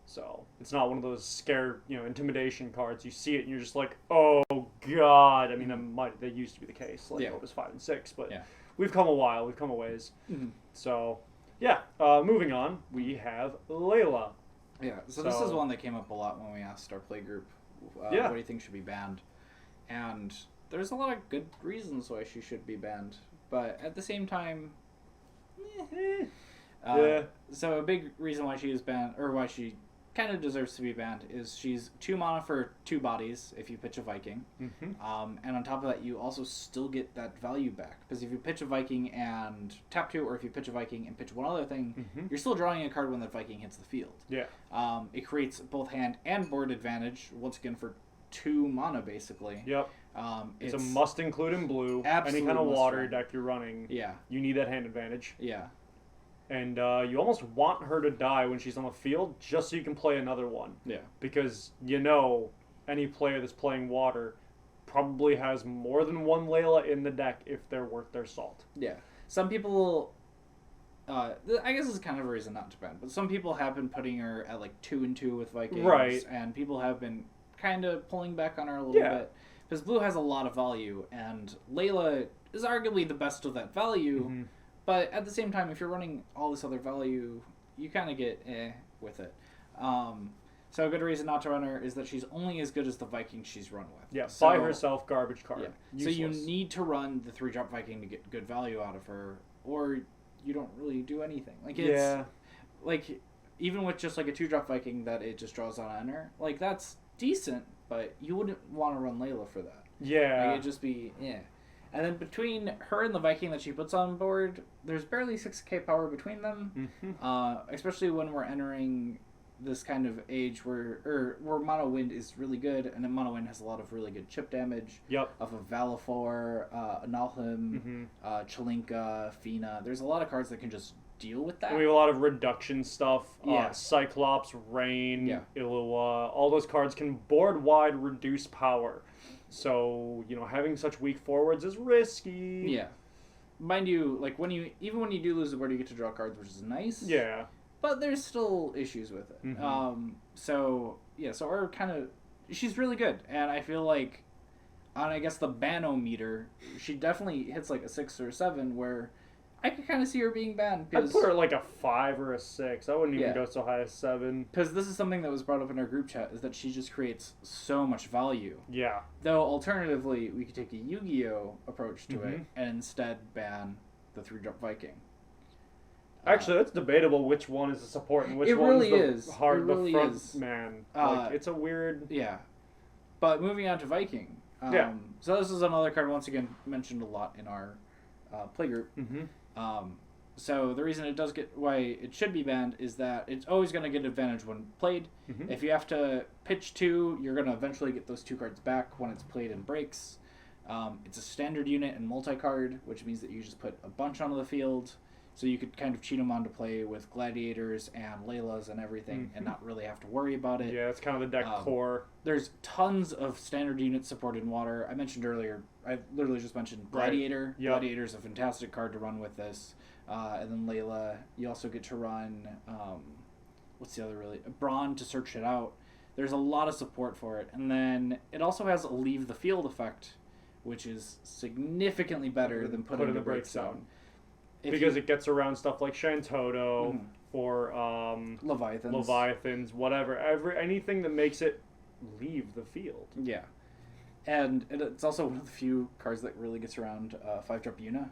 So it's not one of those intimidation cards. You see it and you're just like, oh god. I mean, that used to be the case, like Yeah. Opus 5 and 6, but Yeah. we've come a while. We've come a ways. Mhm. So yeah. Moving on, we have Layla. Yeah, so this is So- one that came up a lot when we asked our play group, Yeah. what do you think should be banned? And there's a lot of good reasons why she should be banned, but at the same time, Yeah. So a big reason why she is banned, or why she kind of deserves to be banned, is she's 2 mana for 2 bodies if you pitch a Viking. Mm-hmm. And on top of that, you also still get that value back. Because if you pitch a Viking and tap 2, or if you pitch a Viking and pitch one other thing, Mm-hmm. you're still drawing a card when that Viking hits the field. Yeah. It creates both hand and board advantage, once again for 2 mana, basically. Yep. It's It's a must include in blue. Absolute Any kind of must water run. deck you're running, Yeah, you need that hand advantage. yeah. And you almost want her to die when she's on the field just so you can play another one. Yeah. Because any player that's playing water probably has more than one Layla in the deck if they're worth their salt. Yeah. Some people, I guess this is kind of a reason not to ban, but some people have been putting her at like 2 and 2 with Vikings. Right. And people have been kind of pulling back on her a little Yeah. bit. Because blue has a lot of value, and Layla is arguably the best of that value. Mm-hmm. But at the same time, if you're running all this other value, you kind of get with it. So So a good reason not to run her is that she's only as good as the Viking she's run with. Yeah, so, by herself, garbage card. Yeah. So you need to run the 3-drop Viking to get good value out of her, or you don't really do anything. Like it's like even with just like a 2-drop Viking that it just draws on enter, like that's decent, but you wouldn't want to run Layla for that. Yeah. Like, it'd just be And then between her and the Viking that she puts on board, there's barely 6k power between them. Especially when we're entering this kind of age where Mono Wind is really good, and then Mono Wind has a lot of really good chip damage. Yep. Off of Valifor, Analhim, Chelinka, Fina. There's a lot of cards that can just deal with that. And we have a lot of reduction stuff. Yeah. Cyclops, Rain, Illawa. All those cards can board wide reduce power. So, having such weak forwards is risky. Yeah. Mind you, like when you do lose the board, you get to draw cards, which is nice. Yeah. But there's still issues with it. So our kind of, she's really good, and I feel like on I guess the Banometer, she definitely hits like a 6 or 7, where I could kind of see her being banned. I'd put her like a 5 or a 6. I wouldn't even go so high as 7. Because this is something that was brought up in our group chat, is that she just creates so much value. Yeah. Though alternatively, we could take a Yu-Gi-Oh approach to it and instead ban the 3-drop Viking. Actually, that's debatable which one is the support and which really one's the is. hard, It really the front is. man. It's a weird... Yeah. But moving on to Viking. So this is another card, once again, mentioned a lot in our playgroup. So the reason it does why it should be banned is that it's always going to get advantage when played. If you have to pitch 2, you're going to eventually get those 2 cards back when it's played and breaks. It's a standard unit and multi-card, which means that you just put a bunch onto the field. So you could kind of cheat them on to play with Gladiators and Laylas and everything and not really have to worry about it. Yeah, it's kind of the deck core. There's tons of standard units supported in Water. I mentioned earlier, I literally just mentioned Gladiator. Yep. Gladiator's a fantastic card to run with this. And then Layla, you also get to run, what's the other really? Brawn to search it out. There's a lot of support for it. And then it also has a leave the field effect, which is significantly better than put in the break zone. Because it gets around stuff like Shantotto or Leviathans, whatever. Anything that makes it leave the field. Yeah. And it's also one of the few cards that really gets around 5-drop Yuna.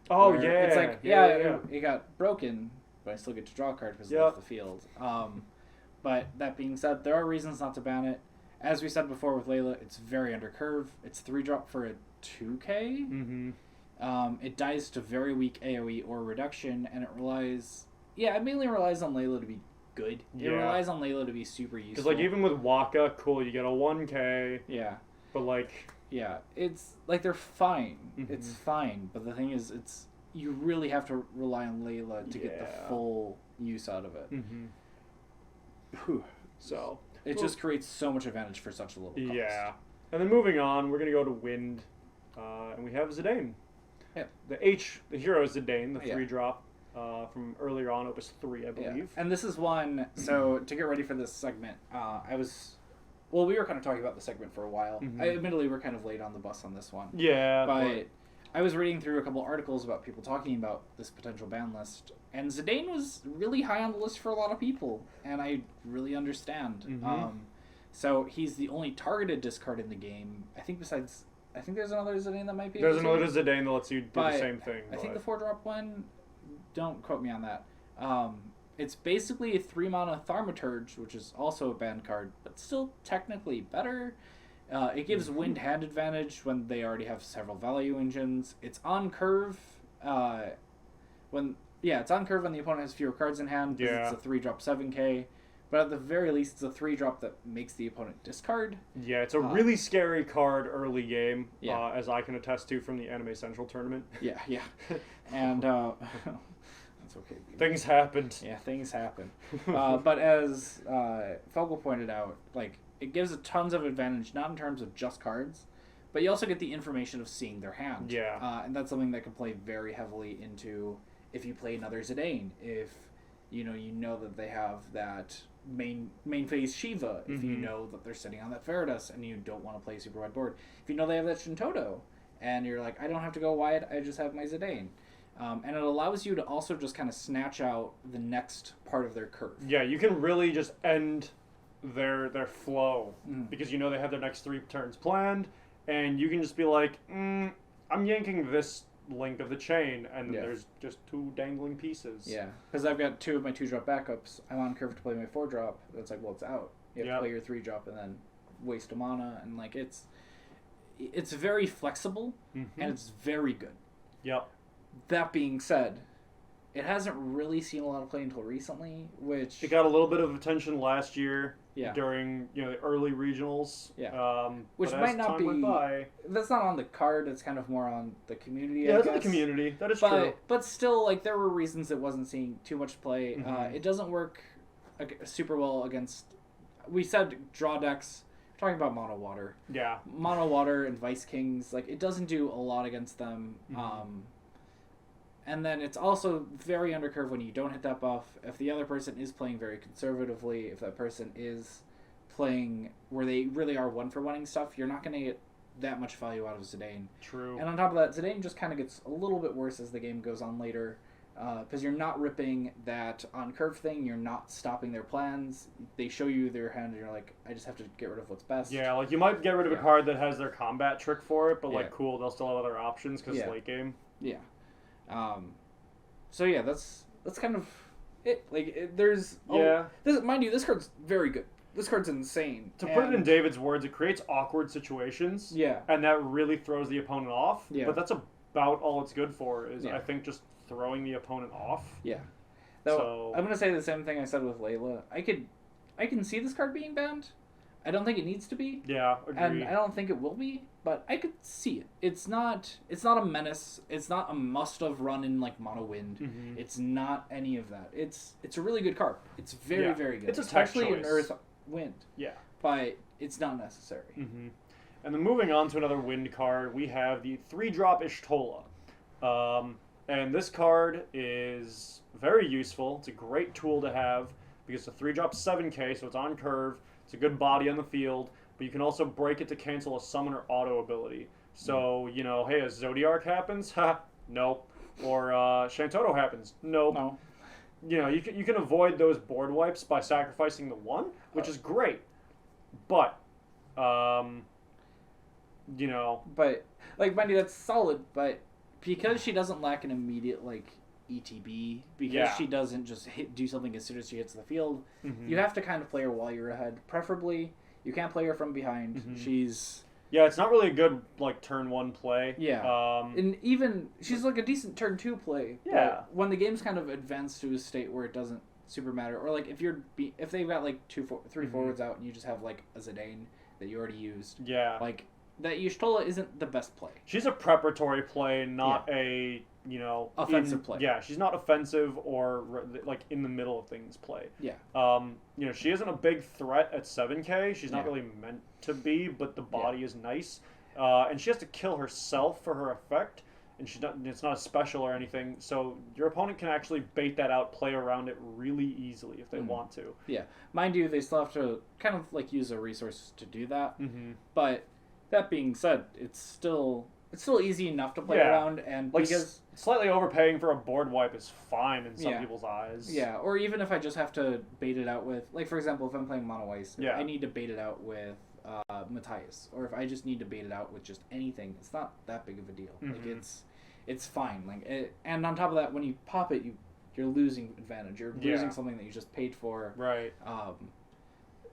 Oh, yeah. It's like, it got broken, but I still get to draw a card because it left the field. But that being said, there are reasons not to ban it. As we said before with Layla, it's very under curve. It's 3-drop for a 2k. It dies to very weak AoE or reduction, and it mainly relies on Layla to be good. It relies on Layla to be super useful. Because, even with Waka, cool, you get a 1k. Yeah. But, it's, they're fine. It's fine, but the thing is, you really have to rely on Layla to get the full use out of it. So... It just creates so much advantage for such a little cost. Yeah. And then moving on, we're going to go to Wind, and we have Zidane. Yeah. The hero is Zidane, the 3-drop from earlier on, Opus 3, I believe. Yeah. And this is one, so to get ready for this segment, we were kind of talking about the segment for a while. Admittedly, we're kind of late on the bus on this one. Yeah. But I was reading through a couple articles about people talking about this potential ban list, and Zidane was really high on the list for a lot of people, and I really understand. So he's the only targeted discard in the game. I think there's another Zidane that might be. There's another Zidane that lets you do the same thing. I think the 4-drop one, don't quote me on that. It's basically a 3-mana Thaumaturge, which is also a banned card, but still technically better. It gives Wind hand advantage when they already have several value engines. It's on curve it's on curve when the opponent has fewer cards in hand, because it's a 3-drop 7k. But at the very least, it's a 3-drop that makes the opponent discard. Yeah, it's a really scary card early game, as I can attest to from the Anime Central tournament. Yeah. And that's okay. Things happened. Yeah, things happen. But as Fogel pointed out, it gives it tons of advantage, not in terms of just cards, but you also get the information of seeing their hand. Yeah. And that's something that can play very heavily into if you play another Zidane, if you know that they have that main phase Shiva, if you know that they're sitting on that Faradas and you don't want to play a super wide board, if you know they have that Shantotto and you're like, I don't have to go wide, I just have my Zidane. And it allows you to also just kind of snatch out the next part of their curve. Yeah, you can really just end their flow because you know they have their next 3 turns planned, and you can just be like, I'm yanking this link of the chain, and there's just 2 dangling pieces. Yeah, because I've got 2 of my 2-drop backups. I'm on curve to play my 4-drop. It's like, well, it's out. You have to play your 3-drop and then waste a mana, and like it's very flexible and it's very good. Yep. That being said, it hasn't really seen a lot of play until recently, which it got a little bit of attention last year Yeah. during the early regionals. Yeah. Which but might as not time be. went by, That's not on the card. It's kind of more on the community. yeah, I it's in guess. the community. That is true. But still, like there were reasons it wasn't seeing too much play. Mhm. It doesn't work super well against. We said draw decks. We're talking about mono water. Yeah. Mono water and Vice Kings. Like it doesn't do a lot against them. And then it's also very undercurve when you don't hit that buff. If the other person is playing very conservatively, if that person is playing where they really are one-for-one-ing stuff, you're not going to get that much value out of Zidane. True. And on top of that, Zidane just kind of gets a little bit worse as the game goes on later. Because you're not ripping that on-curve thing. You're not stopping their plans. They show you their hand, and you're like, I just have to get rid of what's best. Yeah, like you might get rid of a card that has their combat trick for it, but like Yeah. cool, they'll still have other options because late game. Yeah. So yeah, that's kind of it. Like there's mind you, this card's very good. This card's insane. To put it in David's words, it creates awkward situations. Yeah. And that really throws the opponent off. Yeah. But that's about all it's good for. Is Yeah. I think just throwing the opponent off. Yeah. Though, So I'm gonna say the same thing I said with Layla. I can see this card being banned. I don't think it needs to be. Yeah, agreed. And I don't think it will be, but I could see it. It's not a menace. It's not a must-have run in like mono wind. Mhm. It's not any of that. It's a really good card. It's very very good. It's a tech especially in choice. Earth Wind. Yeah. But it's not necessary. Mm-hmm. And then moving on to another wind card, we have the 3-drop Ishtola. And this card is very useful. It's a great tool to have because it's a 3-drop 7k, so it's on curve. It's a good body on the field, but you can also break it to cancel a summon or auto ability. So, hey, a Zodiark happens? Ha, nope. Or Shantotto happens? Nope. No. You can avoid those board wipes by sacrificing the 1, which is great. But, But like mind you, that's solid. But because she doesn't lack an immediate like ETB, because she doesn't just do something as soon as she hits the field, you have to kind of play her while you're ahead. Preferably, you can't play her from behind. She's it's not really a good like turn 1 play. Yeah. And even she's like a decent turn 2 play. Yeah. But when the game's kind of advanced to a state where it doesn't super matter, or like if they've got like 3 forwards out and you just have like a Zidane that you already used. Yeah. Like that Y'shtola isn't the best play. She's a preparatory play, not a offensive play. Yeah, she's not offensive or like in the middle of things play. Yeah. She isn't a big threat at 7k. She's not really meant to be, but the body is nice. And she has to kill herself for her effect, and it's not a special or anything. So your opponent can actually bait that out, play around it really easily if they want to. Yeah. Mind you, they still have to kind of like use a resource to do that. Mm-hmm. But that being said, it's still easy enough to play around, and like because slightly overpaying for a board wipe is fine in some people's eyes. Yeah, or even if I just have to bait it out with, like for example, if I'm playing Mono Ice, I need to bait it out with Matthias, or if I just need to bait it out with just anything, it's not that big of a deal. Like it's fine. Like and on top of that, when you pop it, you're losing advantage. You're losing something that you just paid for. Right.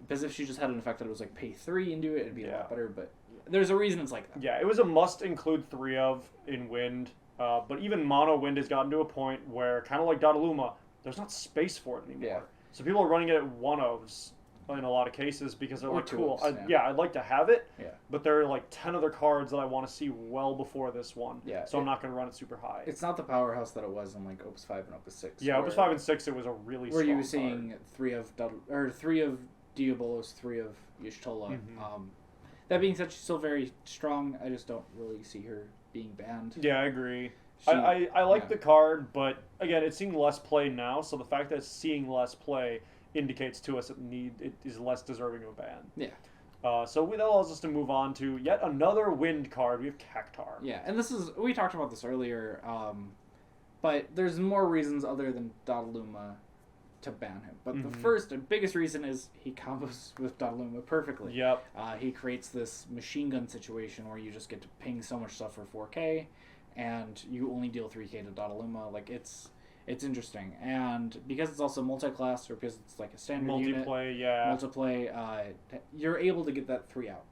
Because if she just had an effect that was like pay 3 into it, it'd be a lot better. But there's a reason it's like that. Yeah, it was a must include 3 of in Wind, but even Mono Wind has gotten to a point where, kind of like Dodaluma, there's not space for it anymore. Yeah. So people are running it at 1-ofs in a lot of cases because they're Or like, cool, 2-ofs, I'd like to have it, Yeah. but there are like 10 other cards that I want to see well before this one. Yeah, So I'm not going to run it super high. It's not the powerhouse that it was in like Opus 5 and Opus 6. Yeah, Opus 5 and 6, it was a really where strong you were seeing 3 of Diabolos, 3 of Y'shtola. That being said, she's still very strong. I just don't really see her being banned. Yeah, I agree. I like the card, but again, it's seeing less play now, so the fact that it's seeing less play indicates to us it is less deserving of a ban. Yeah. So that allows us to move on to yet another wind card. We have Cactar. Yeah, and we talked about this earlier, but there's more reasons other than Dodaluma to ban him. But the first and biggest reason is he combos with Donnarumma perfectly. Yep. He creates this machine gun situation where you just get to ping so much stuff for 4K, and you only deal 3K to Donnarumma. Like, it's interesting. And because it's also multi-class, or because it's like a standard unit, multiplay, you're able to get that 3 out.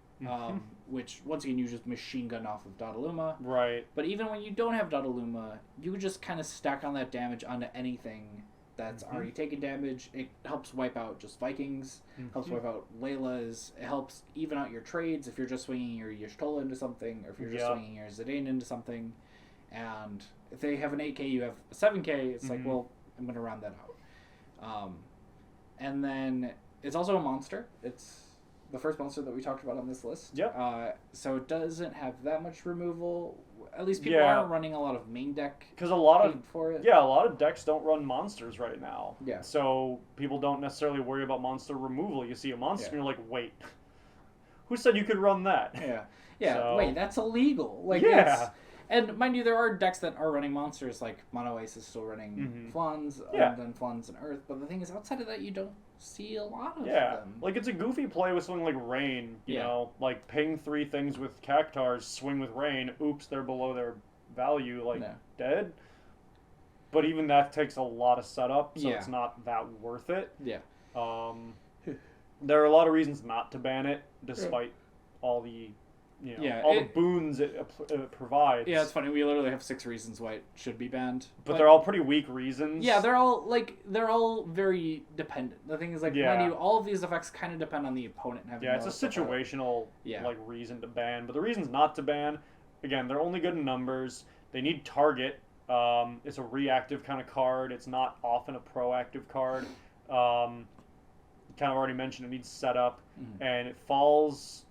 Which, once again, you just machine gun off of Donnarumma. Right. But even when you don't have Donnarumma, you just kind of stack on that damage onto anything that's already taken damage. It helps wipe out just Vikings, helps wipe out Laylas. It helps even out your trades if you're just swinging your Y'shtola into something, or if you're just swinging your Zidane into something. And if they have an 8K, you have a 7K, it's like, well, I'm going to round that out. And then it's also a monster. It's the first monster that we talked about on this list. Yep. So it doesn't have that much removal. At least people aren't running a lot of main deck. Because a lot of for it. a lot of decks don't run monsters right now. Yeah. So people don't necessarily worry about monster removal. You see a monster and you're like, wait, who said you could run that? Yeah. Yeah. So, wait, that's illegal. Like, yeah. And mind you, there are decks that are running monsters, like Mono Ice is still running Flans, and then Flans and Earth. But the thing is, outside of that, you don't see a lot of them. Like, it's a goofy play with something like Rain, you know? Like, ping 3 things with Cactars, swing with Rain, oops, they're below their value, like, dead. But even that takes a lot of setup, so it's not that worth it. Yeah. There are a lot of reasons not to ban it, despite all the... You know, all the boons it provides. Yeah, it's funny. We literally have 6 reasons why it should be banned. But they're all pretty weak reasons. Yeah, they're all very dependent. The thing is, like, mind you, all of these effects kind of depend on the opponent having. Yeah, it's a situational like reason to ban. But the reasons not to ban, again, they're only good in numbers. They need target. It's a reactive kind of card. It's not often a proactive card. Kind of already mentioned it needs setup, and it falls.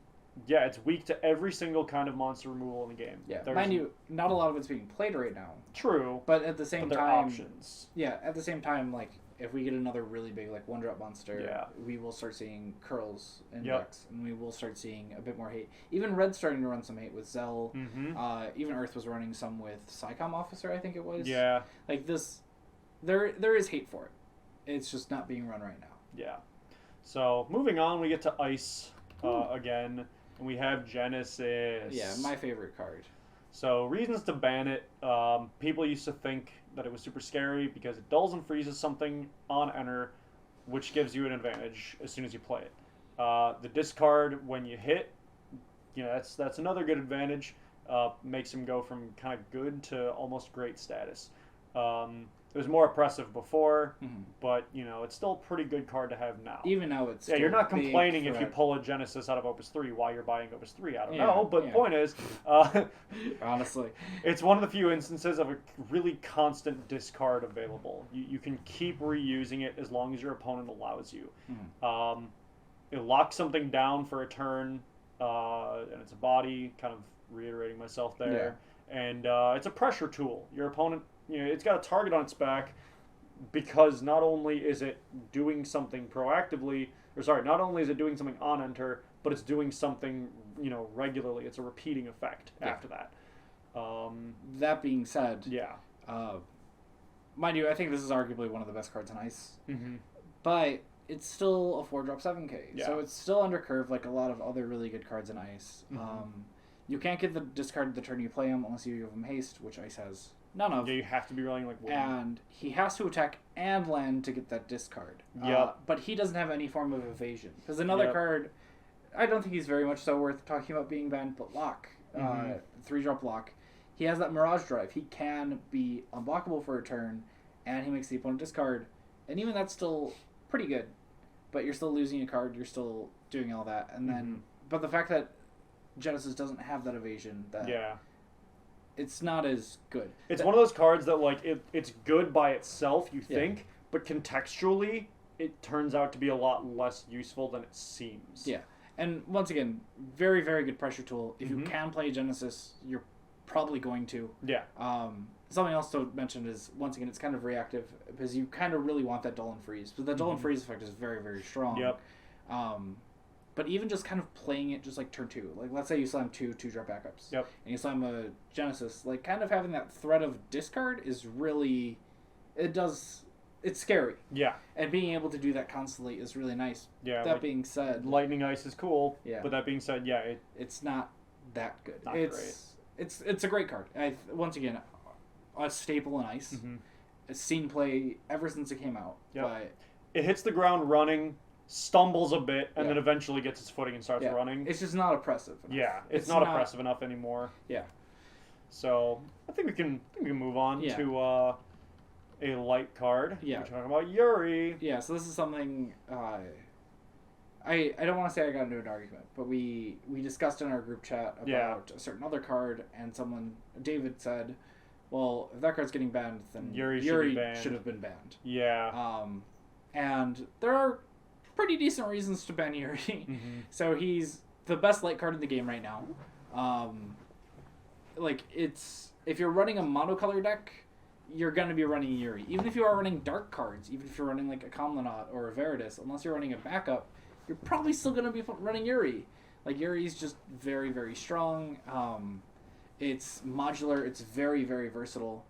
Yeah, it's weak to every single kind of monster removal in the game. Yeah, mind you, not a lot of it's being played right now. True. But at the same time, options. Yeah, at the same time, like, if we get another really big, like, 1-drop monster, we will start seeing curls in decks, and we will start seeing a bit more hate. Even Red's starting to run some hate with Zell. Even Earth was running some with Psycom Officer, I think it was. Yeah. Like, this, there is hate for it. It's just not being run right now. Yeah. So, moving on, we get to Ice again. And we have Genesis. Yeah, my favorite card. So, reasons to ban it. People used to think that it was super scary because it dulls and freezes something on enter, which gives you an advantage as soon as you play it. The discard when you hit, you know, that's another good advantage. Makes him go from kind of good to almost great status. It was more oppressive before, but, you know, it's still a pretty good card to have now. Even now, it's you're not complaining if you pull a Genesis out of Opus 3 while you're buying Opus 3. I don't know, but point is... honestly. It's one of the few instances of a really constant discard available. You can keep reusing it as long as your opponent allows you. It locks something down for a turn, and it's a body, kind of reiterating myself there. Yeah. And it's a pressure tool. Your opponent... You know, it's got a target on its back because not only is it doing something proactively, not only is it doing something on enter, but it's doing something, you know, regularly. It's a repeating effect after that. That being said, mind you, I think this is arguably one of the best cards on Ice, but it's still a 4-drop 7K, so it's still under curve like a lot of other really good cards in Ice. You can't get the discard the turn you play him unless you give him haste, which Ice has none of. Yeah, you have to be rolling like one. And he has to attack and land to get that discard. But he doesn't have any form of evasion. Because another card, I don't think he's very much so worth talking about being banned, but Lock, 3-drop Lock, he has that Mirage Drive. He can be unblockable for a turn, and he makes the opponent discard. And even that's still pretty good. But you're still losing a card, you're still doing all that. And then, but the fact that Genesis doesn't have that evasion, it's not as good. It's one of those cards that, like, it's good by itself, you think, but contextually, it turns out to be a lot less useful than it seems. Yeah. And once again, very, very good pressure tool. If you can play Genesis, you're probably going to. Yeah. Something else to mention is, once again, it's kind of reactive, because you kind of really want that dull and freeze. But the dull and freeze effect is very, very strong. Yep. But even just kind of playing it just like turn 2. Like, let's say you slam 2-drop backups. Yep. And you slam a Genesis. Like, kind of having that threat of discard is really... It does it's scary. Yeah. And being able to do that constantly is really nice. Yeah. That being said, lightning ice is cool. Yeah. But that being said, yeah, it's not that good. Not it's a great card. Once again, a staple in Ice. Mm-hmm. It's seen play ever since it came out. Yep. But it hits the ground running, stumbles a bit, and then eventually gets its footing and starts running. It's just not oppressive enough. Yeah, it's not oppressive enough anymore. Yeah. So I think we can move on to a light card. Yeah. We're talking about Yuri. Yeah. So this is something. I don't want to say I got into an argument, but we discussed in our group chat about a certain other card, and David said, well, if that card's getting banned, then Yuri should have been banned. Yeah. And there are pretty decent reasons to ban Yuri. Mm-hmm. So he's the best light card in the game right now. If you're running a monocolor deck, you're going to be running Yuri. Even if you are running dark cards, even if you're running like a Kamlanot or a Veritas, unless you're running a backup, you're probably still going to be running Yuri. Like, Yuri's just very, very strong. It's modular. It's very, very versatile.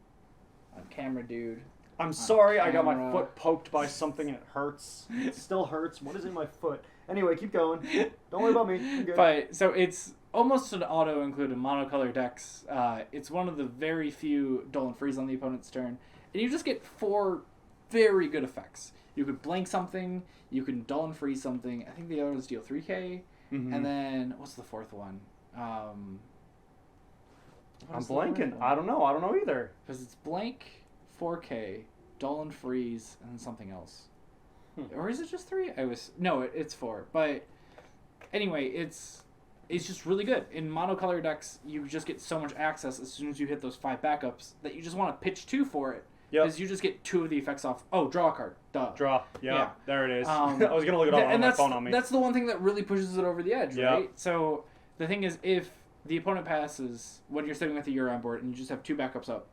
On camera, dude. I'm sorry, I got my foot poked by something and it hurts. It still hurts. What is in my foot? Anyway, keep going. Don't worry about me. I'm good. But so it's almost an auto-included monocolor decks. It's one of the very few dull and freeze on the opponent's turn, and you just get 4 very good effects. You could blank something. You can dull and freeze something. I think the other ones deal 3k, and then what's the 4th one? I'm blanking. I don't know either. Because it's blank, 4k, dull and freeze, and then something else. Or is it just 3? It's 4. But anyway, it's just really good. In monocolor decks, you just get so much access as soon as you hit those 5 backups that you just want to pitch 2 for it. Because you just get 2 of the effects off. Oh, draw a card. Duh. Draw. Yeah. There it is. I was going to look it up on my phone on me. That's the one thing that really pushes it over the edge, Yep. right? So the thing is, if the opponent passes when you're sitting with the Yuri on board and you just have 2 backups up,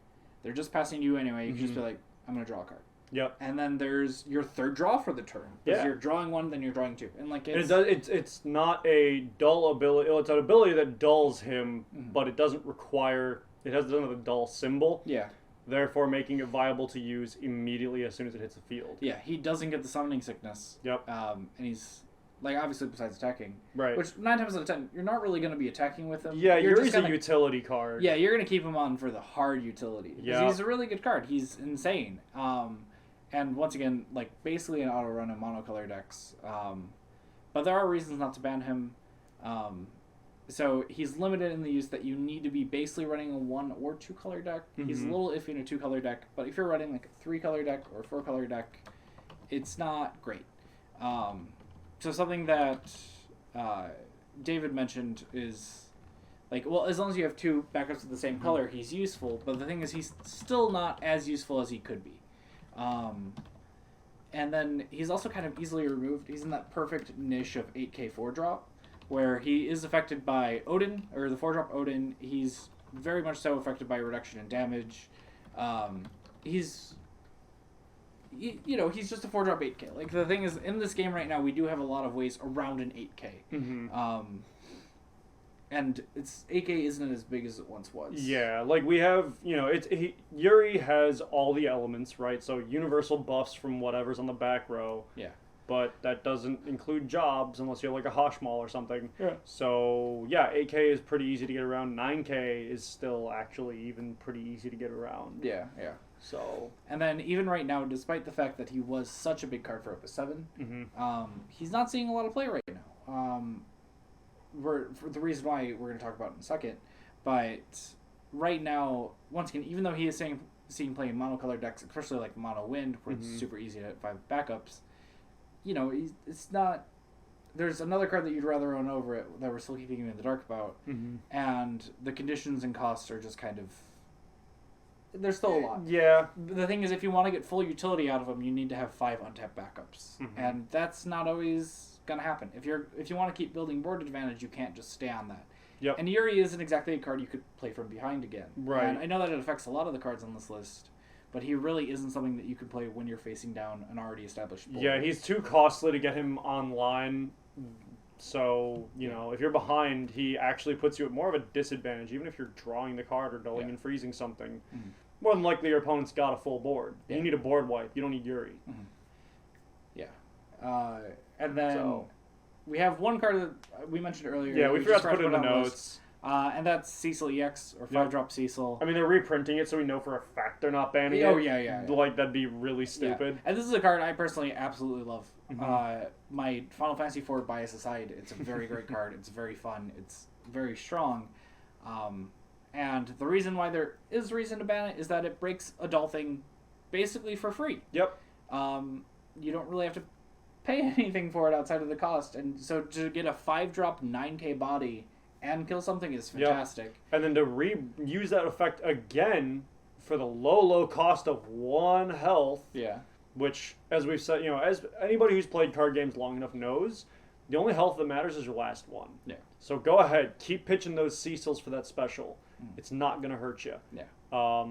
they're just passing you anyway. You can just be like, I'm going to draw a card. Yep. And then there's your 3rd draw for the turn. Because you're drawing 1, then you're drawing 2. And like it's not a dull ability. Well, it's an ability that dulls him, but it doesn't require. It doesn't have a dull symbol. Yeah. Therefore, making it viable to use immediately as soon as it hits the field. Yeah, he doesn't get the summoning sickness. Yep. And he's like, obviously besides attacking, right? Which 9 times out of 10, you're not really going to be attacking with him. Yeah, Yuri's a utility card. Yeah, you're going to keep him on for the hard utility. Yeah. He's a really good card. He's insane. And once again, like, basically an auto run in monocolor decks. But there are reasons not to ban him. So he's limited in the use that you need to be basically running a 1 or 2 color deck. He's a little iffy in a 2 color deck, but if you're running like a 3 color deck or a 4 color deck, it's not great. So something that David mentioned is, like, well, as long as you have 2 backups of the same color, he's useful. But the thing is, he's still not as useful as he could be. And then he's also kind of easily removed. He's in that perfect niche of 8k 4-drop, where he is affected by Odin, or the 4-drop Odin. He's very much so affected by reduction in damage. He's just a 4-drop 8k. Like, the thing is, in this game right now, we do have a lot of ways around an 8k. And it's 8k isn't as big as it once was. Yeah, like we have, Yuri has all the elements, right? So universal buffs from whatever's on the back row. Yeah. But that doesn't include jobs unless you have like a Hashmal or something. Yeah. So yeah, 8k is pretty easy to get around. 9k is still actually even pretty easy to get around. Yeah, yeah. So. And then even right now, despite the fact that he was such a big card for Opus 7, he's not seeing a lot of play right now. For the reason why we're going to talk about in a second. But right now, once again, even though he is seeing play in monocolor decks, especially like Mono Wind, where it's super easy to hit 5 backups, it's not. There's another card that you'd rather own over it that we're still keeping him in the dark about, and the conditions and costs are just kind of. There's still a lot. Yeah. The thing is, if you want to get full utility out of him, you need to have 5 untapped backups, and that's not always gonna happen. If you want to keep building board advantage, you can't just stay on that. Yep. And Yuri isn't exactly a card you could play from behind again. Right. And I know that it affects a lot of the cards on this list, but he really isn't something that you could play when you're facing down an already established board. Yeah, he's too costly to get him online. So, if you're behind, he actually puts you at more of a disadvantage, even if you're drawing the card or dulling and freezing something. more than likely your opponent's got a full board. Yeah. You need a board wipe. You don't need Yuri. Yeah. And then we have one card that we mentioned earlier. Yeah, we forgot to put it in the notes. And that's Cecil EX, or 5-drop Cecil. I mean, they're reprinting it, so we know for a fact they're not banning it. Oh, yeah. Like, that'd be really stupid. Yeah. And this is a card I personally absolutely love. My Final Fantasy IV bias aside, it's a very great card. It's very fun. It's very strong. And the reason why there is reason to ban it is that it breaks a Dolphing basically for free. Yep. You don't really have to pay anything for it outside of the cost. And so to get a 5-drop 9k body and kill something is fantastic. Yep. And then to reuse that effect again for the low cost of 1 health. Yeah. Which, as we've said, as anybody who's played card games long enough knows, the only health that matters is your last one. Yeah. So go ahead, keep pitching those Cecils for that special. It's not gonna hurt you. Yeah.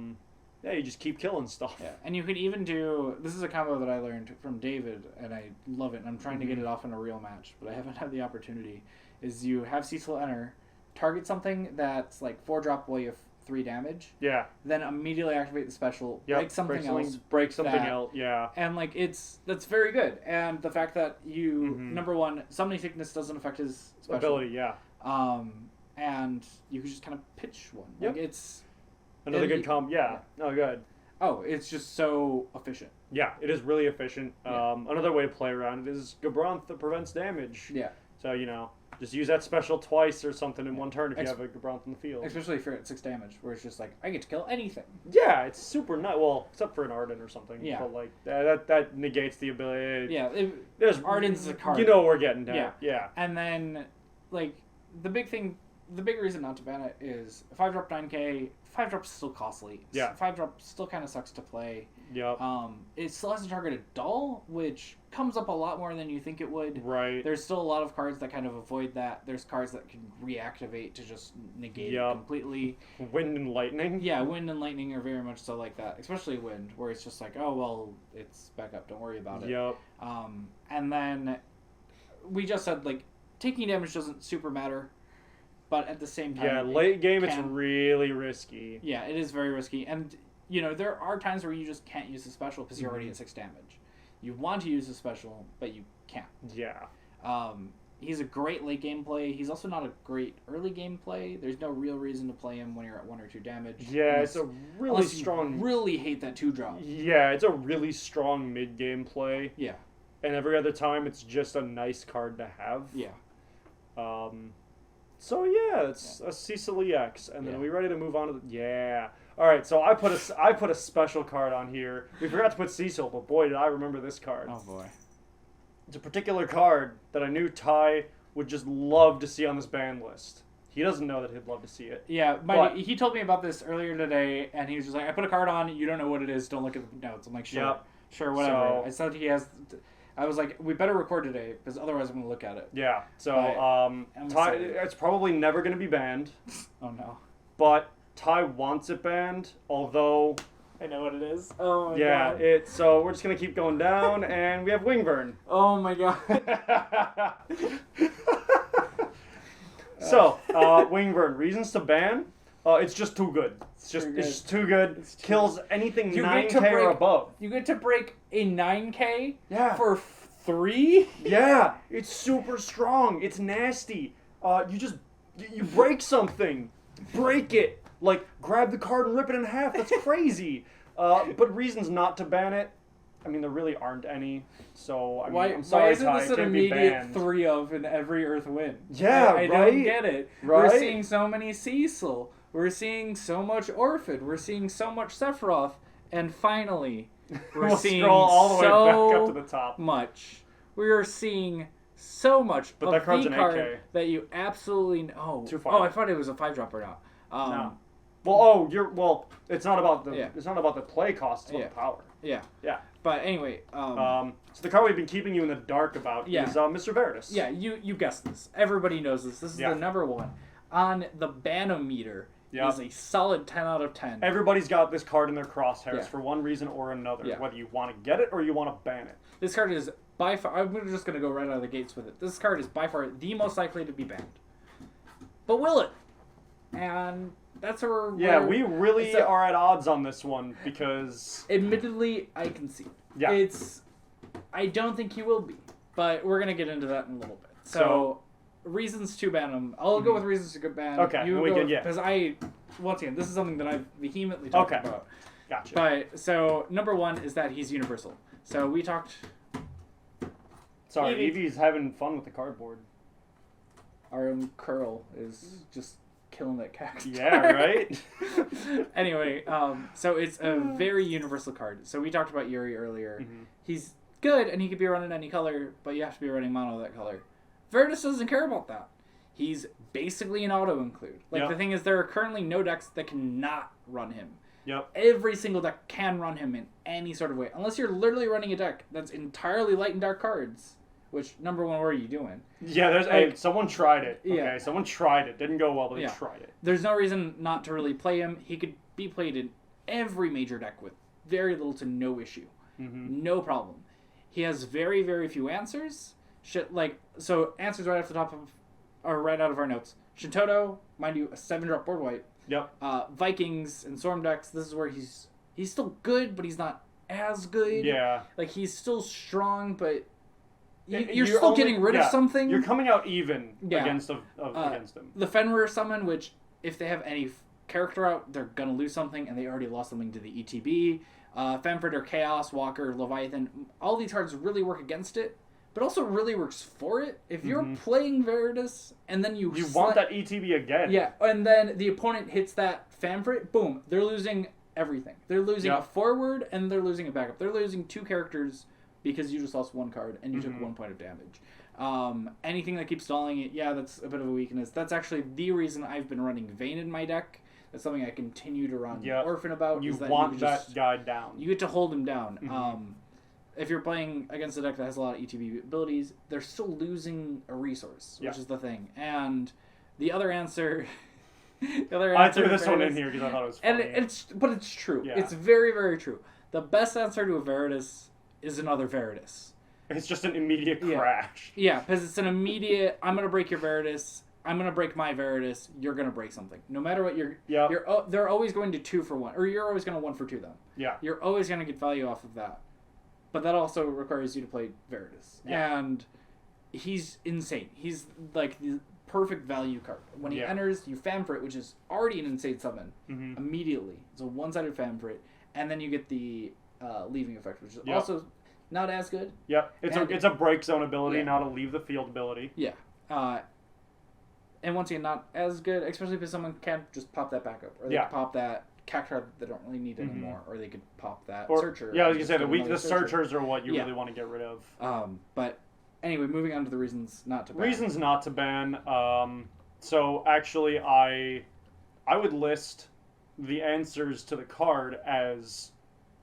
You just keep killing stuff. Yeah. And you could even do, this is a combo that I learned from David, and I love it, and I'm trying to get it off in a real match, but I haven't had the opportunity, is you have Cecil enter, target something that's like 4-drop while you have 3 damage. Yeah. Then immediately activate the special, break something else. Break something else, yeah. And like that's very good. And the fact that you, number one, summoning sickness doesn't affect his special. Ability, yeah. And you can just kind of pitch one. Yep. Like it's another good comp. Yeah. No, good. Oh, it's just so efficient. Yeah, it is really efficient. Another way to play around it is Gabronth that prevents damage. Yeah. So, just use that special twice or something in one turn if you have a Gabronth in the field. Especially if you're at 6 damage, where it's just like, I get to kill anything. Yeah, it's super nice. Well, except for an Arden or something. Yeah. But, like, that negates the ability. Yeah. There's Arden's a card. You know we're getting down. Yeah. Yeah. And then, like, the big reason not to ban it is 5-drop 9k, 5-drop's still costly. Yeah. 5-drop still kind of sucks to play. Yep. It still has to target a doll, which comes up a lot more than you think it would. Right. There's still a lot of cards that kind of avoid that. There's cards that can reactivate to just negate it completely. Wind and lightning. Yeah, wind and lightning are very much so like that, especially wind, where it's just like, oh well, it's back up, don't worry about it. Yep. And then we just said like taking damage doesn't super matter, but at the same time, yeah, late game it's really risky. Yeah, it is very risky, and there are times where you just can't use the special because you're already at 6 damage. You want to use the special, but you can't. Yeah. He's a great late game play. He's also not a great early game play. There's no real reason to play him when you're at 1 or 2 damage. Yeah, it's a really strong. You really hate that 2-drop. Yeah, it's a really strong mid game play. Yeah. And every other time, it's just a nice card to have. Yeah. So yeah, it's a Cecil EX, and then are we ready to move on to the? Yeah. All right, so I put a special card on here. We forgot to put Cecil, but boy, did I remember this card. Oh boy. It's a particular card that I knew Ty would just love to see on this ban list. He doesn't know that he'd love to see it. Yeah, he told me about this earlier today, and he was just like, I put a card on, you don't know what it is, don't look at the notes. I'm like, sure, sure, whatever. So, I said he has... I was like, we better record today, because otherwise I'm going to look at it. Yeah, so Ty, it's probably never going to be banned. Oh no. But Ty wants it banned, although... I know what it is. Oh my god. Yeah, so we're just going to keep going down, and we have Wingburn. Oh my god. So, Wingburn, reasons to ban? It's just too good. It's just too good. Kills anything 9k or above. You get to break a 9k for 3? Yeah, it's super strong. It's nasty. You break something. Break it. Like, grab the card and rip it in half. That's crazy. But reasons not to ban it, I mean, there really aren't any. So, I'm sorry, why isn't Ty, this it an can't be immediate banned. 3 of in every Earth win? Yeah, I don't get it. Right? We're seeing so many Cecil. We're seeing so much Orphid. We're seeing so much Sephiroth. And finally, we're seeing all the way so back up to the top. much. We are seeing so much but of that card's the an card 8K. that you absolutely know. Too far. Oh, I thought it was a 5-dropper now. No. Well, it's not about the play cost, it's about the power. Yeah. Yeah. But anyway, so the card we've been keeping you in the dark about is Mr. Veritas. Yeah, you guessed this. Everybody knows this. This is the number one on the Banometer. It is a solid 10 out of 10. Everybody's got this card in their crosshairs for one reason or another, whether you want to get it or you want to ban it. This card is by far, I'm just going to go right out of the gates with it. This card is by far the most likely to be banned. But will it? And that's where we really are at odds on this one because... Admittedly, I can see. Yeah. I don't think he will be, but we're going to get into that in a little bit. So reasons to ban him. I'll go with reasons to ban. Okay, because once again, this is something that I've vehemently talked about. Gotcha. But so number one is that he's universal. So we talked. Sorry, Evie's having fun with the cardboard. Our own Curl is just killing that cactus. Yeah, right. Anyway, so it's a very universal card. So we talked about Yuri earlier. He's good, and he could be running any color, but you have to be running mono that color. Veritas doesn't care about that. He's basically an auto-include. The thing is, there are currently no decks that cannot run him. Yep. Every single deck can run him in any sort of way. Unless you're literally running a deck that's entirely light and dark cards. Which, number one, what are you doing? Yeah, someone tried it. Okay, Yeah. someone tried it. Didn't go well, but they tried it. There's no reason not to really play him. He could be played in every major deck with very little to no issue. No problem. He has very, very few answers. So answers right off the top of, or right out of our notes. Shantotto, mind you, a 7-drop board wipe. Yep. Vikings and Storm decks, this is where he's still good, but he's not as good. Yeah. He's still strong, but you're still getting rid of something. You're coming out even against him. The Fenrir summon, which if they have any character out, they're gonna lose something, and they already lost something to the ETB. Famford or Chaos, Walker, Leviathan, all these cards really work against it, but also really works for it. If you're playing Veritas, and then you want that ETB again. Yeah, and then the opponent hits that Famford, boom, they're losing everything. They're losing a forward, and they're losing a backup. They're losing 2 characters because you just lost 1 card, and you took 1 point of damage. Anything that keeps stalling it, that's a bit of a weakness. That's actually the reason I've been running Vayne in my deck. That's something I continue to run Orphan about. You want that guy down. You get to hold him down. If you're playing against a deck that has a lot of ETB abilities, they're still losing a resource, which is the thing. And the other answer... I threw this one in here because I thought it was funny. But it's true. Yeah. It's very, very true. The best answer to a Veritas is another Veritas. It's just an immediate crash. Yeah, because it's an immediate, I'm going to break your Veritas, I'm going to break my Veritas, you're going to break something. No matter what, they're always going to 2 for 1, or you're always going to 1 for 2 them. Yeah. You're always going to get value off of that. But that also requires you to play Veritas. Yeah. And he's insane. He's the perfect value card. When he enters, you fam for it, which is already an insane summon, immediately. It's a one-sided fam for it. And then you get the leaving effect, which is also not as good. Yeah, it's a break zone ability, not a leave the field ability. Yeah. And once again, not as good, especially if someone can't just pop that back up. Or they can pop that cactuar that they don't really need anymore. Or they could pop that searcher. Yeah, I was going to say, the searchers are what you really want to get rid of. But anyway, moving on to the reasons not to ban. Reasons not to ban. So actually, I would list the answers to the card as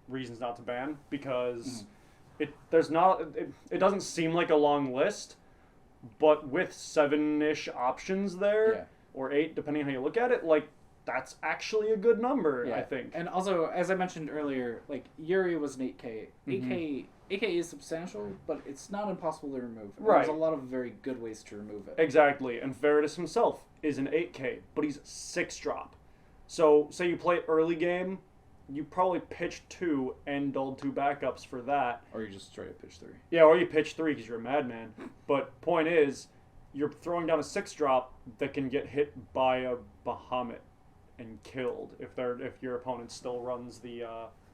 reasons not to ban because it doesn't seem like a long list, but with 7-ish options there or 8 depending on how you look at it, that's actually a good number, I think. And also, as I mentioned earlier, Yuri was an 8K. 8K is substantial, but it's not impossible to remove. There's a lot of very good ways to remove it. Exactly. And Veritas himself is an 8K, but he's 6-drop. So, say you play early game, you probably pitch 2 and dulled 2 backups for that. Or you just straight up pitch 3. Yeah, or you pitch 3 because you're a madman. But point is, you're throwing down a 6-drop that can get hit by a Bahamut and killed if your opponent still runs the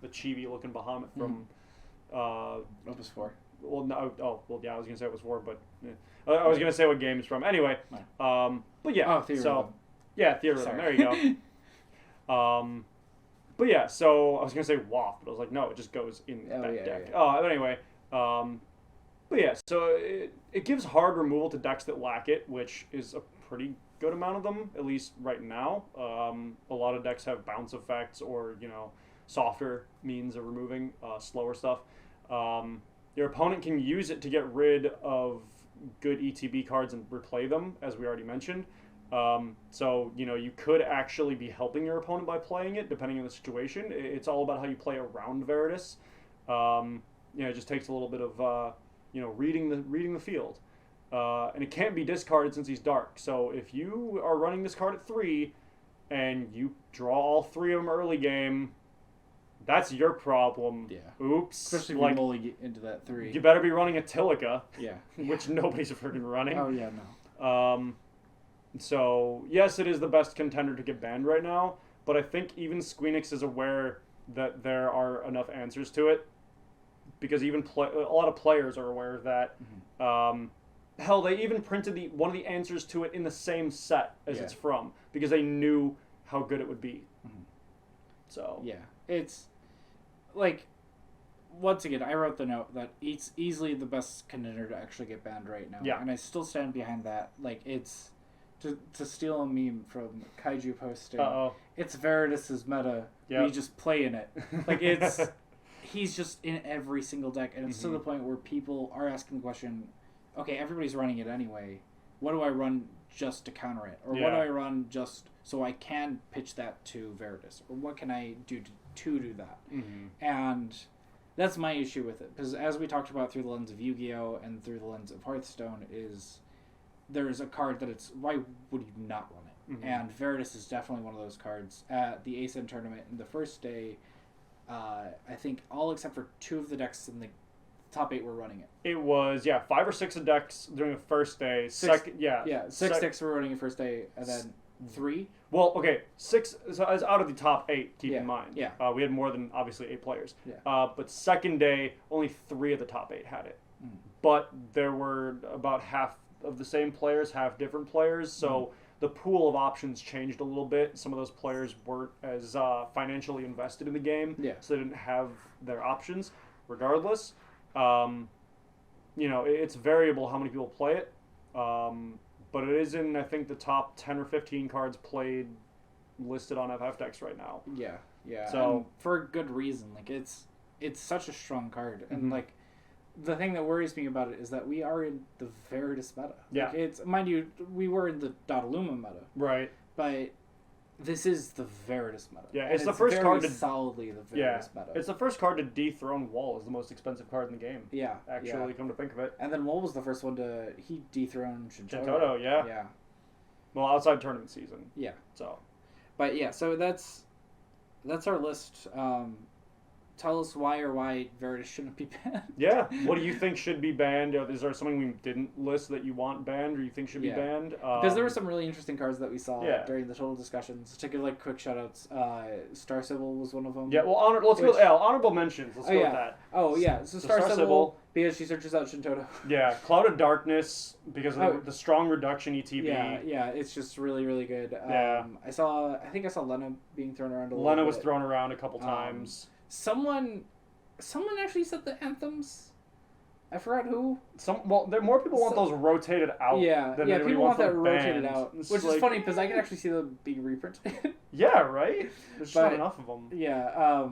chibi-looking Bahamut from Opus 4. Well, no. Oh, well, yeah. I was gonna say it was 4, but I was gonna say what game it's from. Anyway, but yeah. Oh, Theorem. Theorem. Sorry. There you go. But yeah. So I was gonna say WAF, but I was like, no, it just goes in that deck. But anyway. But yeah. So it gives hard removal to decks that lack it, which is a pretty good amount of them, at least right now. A lot of decks have bounce effects or softer means of removing slower stuff. Your opponent can use it to get rid of good ETB cards and replay them, as we already mentioned. So you could actually be helping your opponent by playing it, depending on the situation. It's all about how you play around Veritas. It just takes a little bit of reading the field. And it can't be discarded since he's dark. So if you are running this card at 3 and you draw all 3 of them early game, that's your problem. Yeah. Oops. Especially like, if you get into that 3. you better be running a Tilica, Yeah. which nobody's freaking running. Oh, yeah, no. So, yes, it is the best contender to get banned right now, but I think even Squeenix is aware that there are enough answers to it, because even a lot of players are aware of that. Hell, they even printed one of the answers to it in the same set as it's from, because they knew how good it would be. So yeah, it's like, once again, I wrote the note that it's easily the best contender to actually get banned right now. Yeah. And I still stand behind that. Like, it's to steal a meme from Kaiju posting. It's Veritas' meta. Yep. We just play in it. Like, it's he's just in every single deck, and it's to the point where people are asking the question, okay, everybody's running it anyway. What do I run just to counter it? Or what do I run just so I can pitch that to Veritas? Or what can I do to do that? And that's my issue with it. Because as we talked about through the lens of Yu-Gi-Oh! And through the lens of Hearthstone, is there's a card that it's, why would you not run it? And Veritas is definitely one of those cards. At the ASIN tournament, in the first day, I think all except for 2 of the decks in the top 8 were running it. it was 5 or 6 decks during the first day. 6 decks were running the first day, and then 3. Well, okay, 6 is out of the top 8. Keep in mind. Yeah. We had more than obviously 8 players. Yeah. But second day, only 3 of the top 8 had it. But there were about half of the same players, half different players. So the pool of options changed a little bit. Some of those players weren't as financially invested in the game, so they didn't have their options. Regardless, it's variable how many people play it, but it is in, I think, the top 10 or 15 cards played listed on FF decks right now. Yeah. So and for a good reason. Like, it's such a strong card, and like, the thing that worries me about it is that we are in the Veritas meta. Yeah. Like, it's, mind you, we were in the Dottaluma meta. Right. But this is the Veritas meta. Yeah, and it's the first card to solidly the Veritas meta. It's the first card to dethrone Wall as the most expensive card in the game. Yeah. Actually, come to think of it. And then Wall was the first one to dethroned Shantotto. Shantotto, yeah. Yeah. Well, outside tournament season. Yeah. So. But yeah, so that's our list. Tell us why Veritas shouldn't be banned. Yeah. What do you think should be banned? Is there something we didn't list that you want banned or you think should be banned? Because there were some really interesting cards that we saw during the total discussions. To give quick shoutouts, Star Sybil was one of them. Yeah. Well, honorable mentions. Let's go with that. Oh yeah. So Star Sybil, because she searches out Shantotto. Yeah. Cloud of Darkness because of the strong reduction ETB. Yeah. It's just really really good. Yeah. I think I saw Lena being thrown around a little Lena bit. was thrown around a couple times. Someone actually said the anthems. I forgot who. More people want those rotated out. Than people want that rotated banned. out, which is funny because I can actually see them being reprinted. Yeah, right. There's not enough of them. Yeah.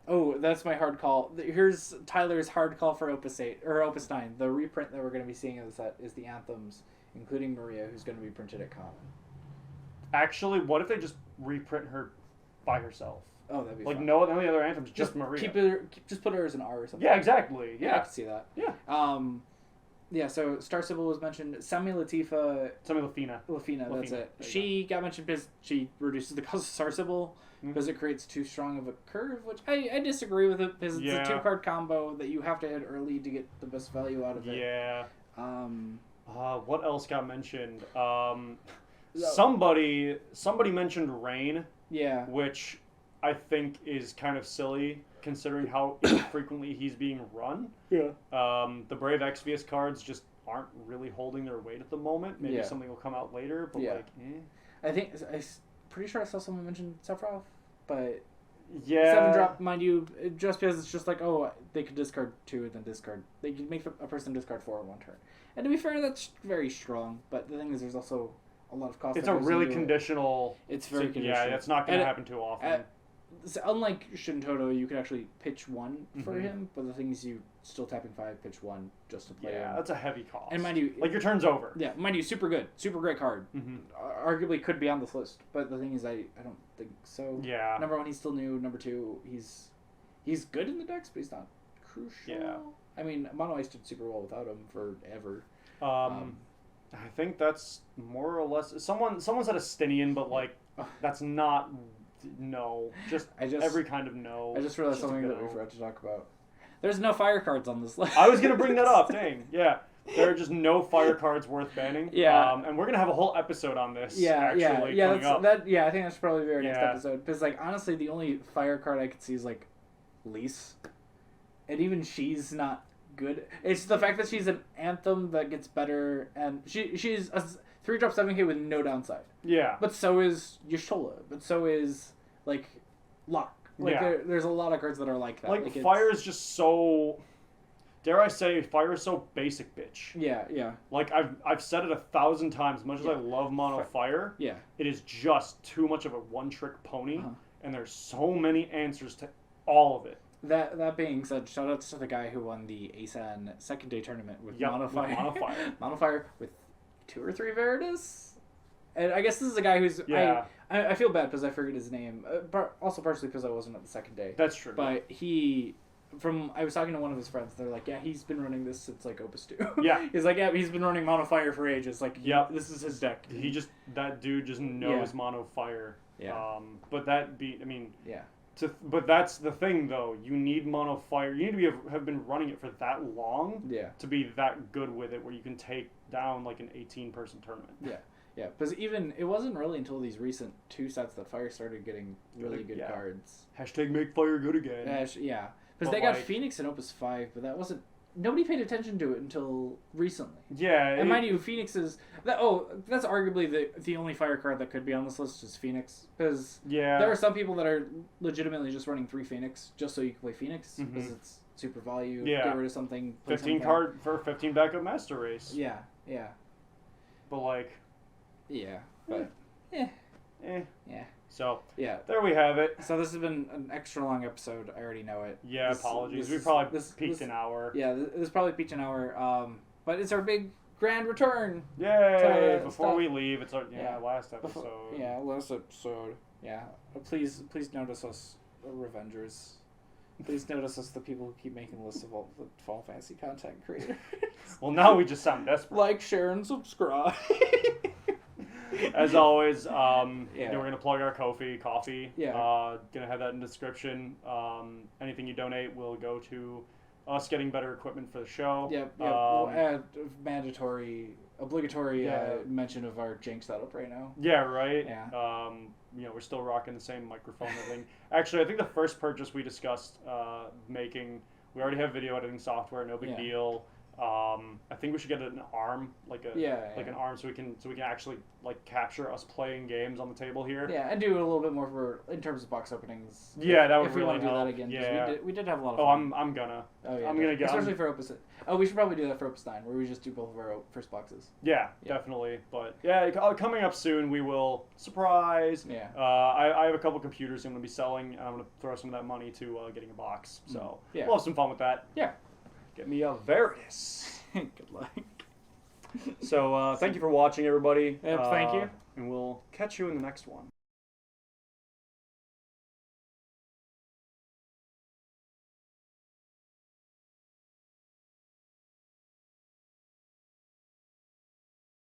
Oh, that's my hard call. Here's Tyler's hard call for Opus 8 or Opus 9. The reprint that we're going to be seeing in the set is the anthems, including Maria, who's going to be printed at Common. Actually, what if they just reprint her by herself? Oh, that'd be like fun. No other anthems, just Maria. Just put her as an R or something. Yeah, exactly. Yeah, I can see that. Yeah. Yeah. So Star Sybil was mentioned. Sami Latifa. Lafina. That's it. She got mentioned because she reduces the cost of Star Sybil because it creates too strong of a curve, which I disagree with it because it's a 2-card combo that you have to hit early to get the best value out of it. Yeah. What else got mentioned? Somebody mentioned Rain. Yeah. Which I think is kind of silly considering how frequently he's being run. Yeah. The Brave Exvius cards just aren't really holding their weight at the moment. Maybe something will come out later, but I think I'm pretty sure I saw someone mention Sephiroth, but 7-drop, mind you, just because it's just like, oh, they could discard 2 and then discard. They could make a person discard 4 in 1 turn. And to be fair, that's very strong. But the thing is, there's also a lot of cost. It's a really conditional. It's very conditional. Yeah, that's not going to happen too often. Unlike Shantotto, you could actually pitch 1 for him, but the thing is, you still tapping 5, pitch 1 just to play him. Yeah, that's a heavy cost. And mind you, your turn's over. Yeah, mind you, super good, super great card. Arguably could be on this list, but the thing is, I don't think so. Yeah. Number 1, he's still new. Number 2, he's good in the decks, but he's not crucial. Yeah. I mean, Mono Ice did super well without him forever. I think that's more or less. Someone said Astinian, but That's not no. Just every kind of no. I just realized something that we forgot to talk about. There's no fire cards on this list. I was gonna bring that up. Dang. Yeah. There are just no fire cards worth banning. Yeah. And we're gonna have a whole episode on this. Yeah. Coming up. I think that should probably be our next episode. Because like honestly, the only fire card I could see is like Lise, and even she's not good. It's the fact that she's an anthem that gets better, and she's a 3-drop 7K with no downside. Yeah. But so is Y'shtola. But so is like Locke. Like there's a lot of cards that are like that. Like fire is just so. Dare I say, fire is so basic, bitch. Yeah. Like I've said it 1,000 times. As much as I love mono fire, it is just too much of a one-trick pony, and there's so many answers to all of it. That being said, shout outs to the guy who won the ASAN second day tournament with mono fire. Mono fire with 2 or 3 Veritas. And I guess this is a guy who's I feel bad because I forget his name. Also partially because I wasn't at the second day. That's true. But I was talking to one of his friends. They're like, yeah, he's been running this since like Opus 2. Yeah. He's like, yeah, he's been running mono fire for ages. Like, this is his deck. That dude just knows mono fire. Yeah. But yeah. But that's the thing though. You need mono fire. You need to have been running it for that long. Yeah. To be that good with it, where you can take down like an 18-person tournament. Yeah. Yeah, because even it wasn't really until these recent 2 sets that Fire started getting really good cards. Hashtag make Fire good again. Yeah, because they got Phoenix in Opus 5, but that wasn't. Nobody paid attention to it until recently. Yeah, and mind you, Phoenix is that's arguably the only fire card that could be on this list is Phoenix, because there are some people that are legitimately just running 3 Phoenix just so you can play Phoenix because it's super value. Get rid of something. 15 card for 15 backup master race. Yeah. But like. Yeah, but yeah. So there we have it. So this has been an extra long episode. I already know it. Yeah, apologies. We probably peaked an hour. Yeah, this probably peaked an hour. But it's our big grand return. Yay! Before we leave, it's our last episode. Last episode. Yeah, please notice us, Revengers. Please notice us, the people who keep making lists of all the Final Fantasy content creators. Well, now we just sound desperate. Like, share, and subscribe. As always, we're going to plug our coffee. Yeah. Going to have that in the description. Anything you donate will go to us getting better equipment for the show. Yep. We'll add obligatory mention of our jank setup right now. Yeah, right. Yeah. We're still rocking the same microphone and everything. Actually, I think the first purchase we discussed making, we already have video editing software, no big deal. I think we should get an arm, an arm, so we can actually like capture us playing games on the table here. Yeah, and do it a little bit more in terms of box openings. Yeah, that would if we really want to do help. that again. Yeah, we did have a lot of fun. I'm gonna. Oh yeah, I'm gonna get. Especially for Opus. Oh, we should probably do that for Opus 9, where we just do both of our first boxes. Yeah, definitely. But coming up soon, we will surprise. Yeah. I have a couple computers I'm gonna be selling, and I'm gonna throw some of that money to getting a box. So we'll have some fun with that. Yeah. Get me a Veritas. Good luck. So thank you for watching, everybody. Yep, thank you. And we'll catch you in the next one.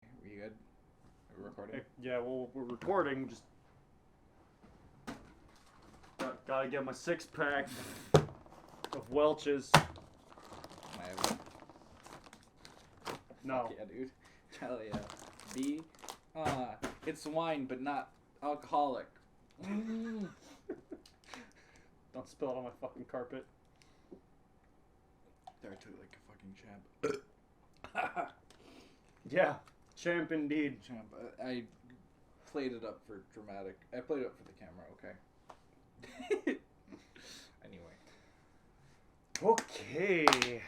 Are you good? Are we recording? Yeah, well, we're recording. Just gotta get my 6-pack of Welch's. No. Fuck yeah, dude. Hell yeah. It's wine, but not alcoholic. Don't spill it on my fucking carpet. There, I took like a fucking champ. Yeah, champ indeed. Champ. I played it up for dramatic. I played it up for the camera, okay. Anyway. Okay.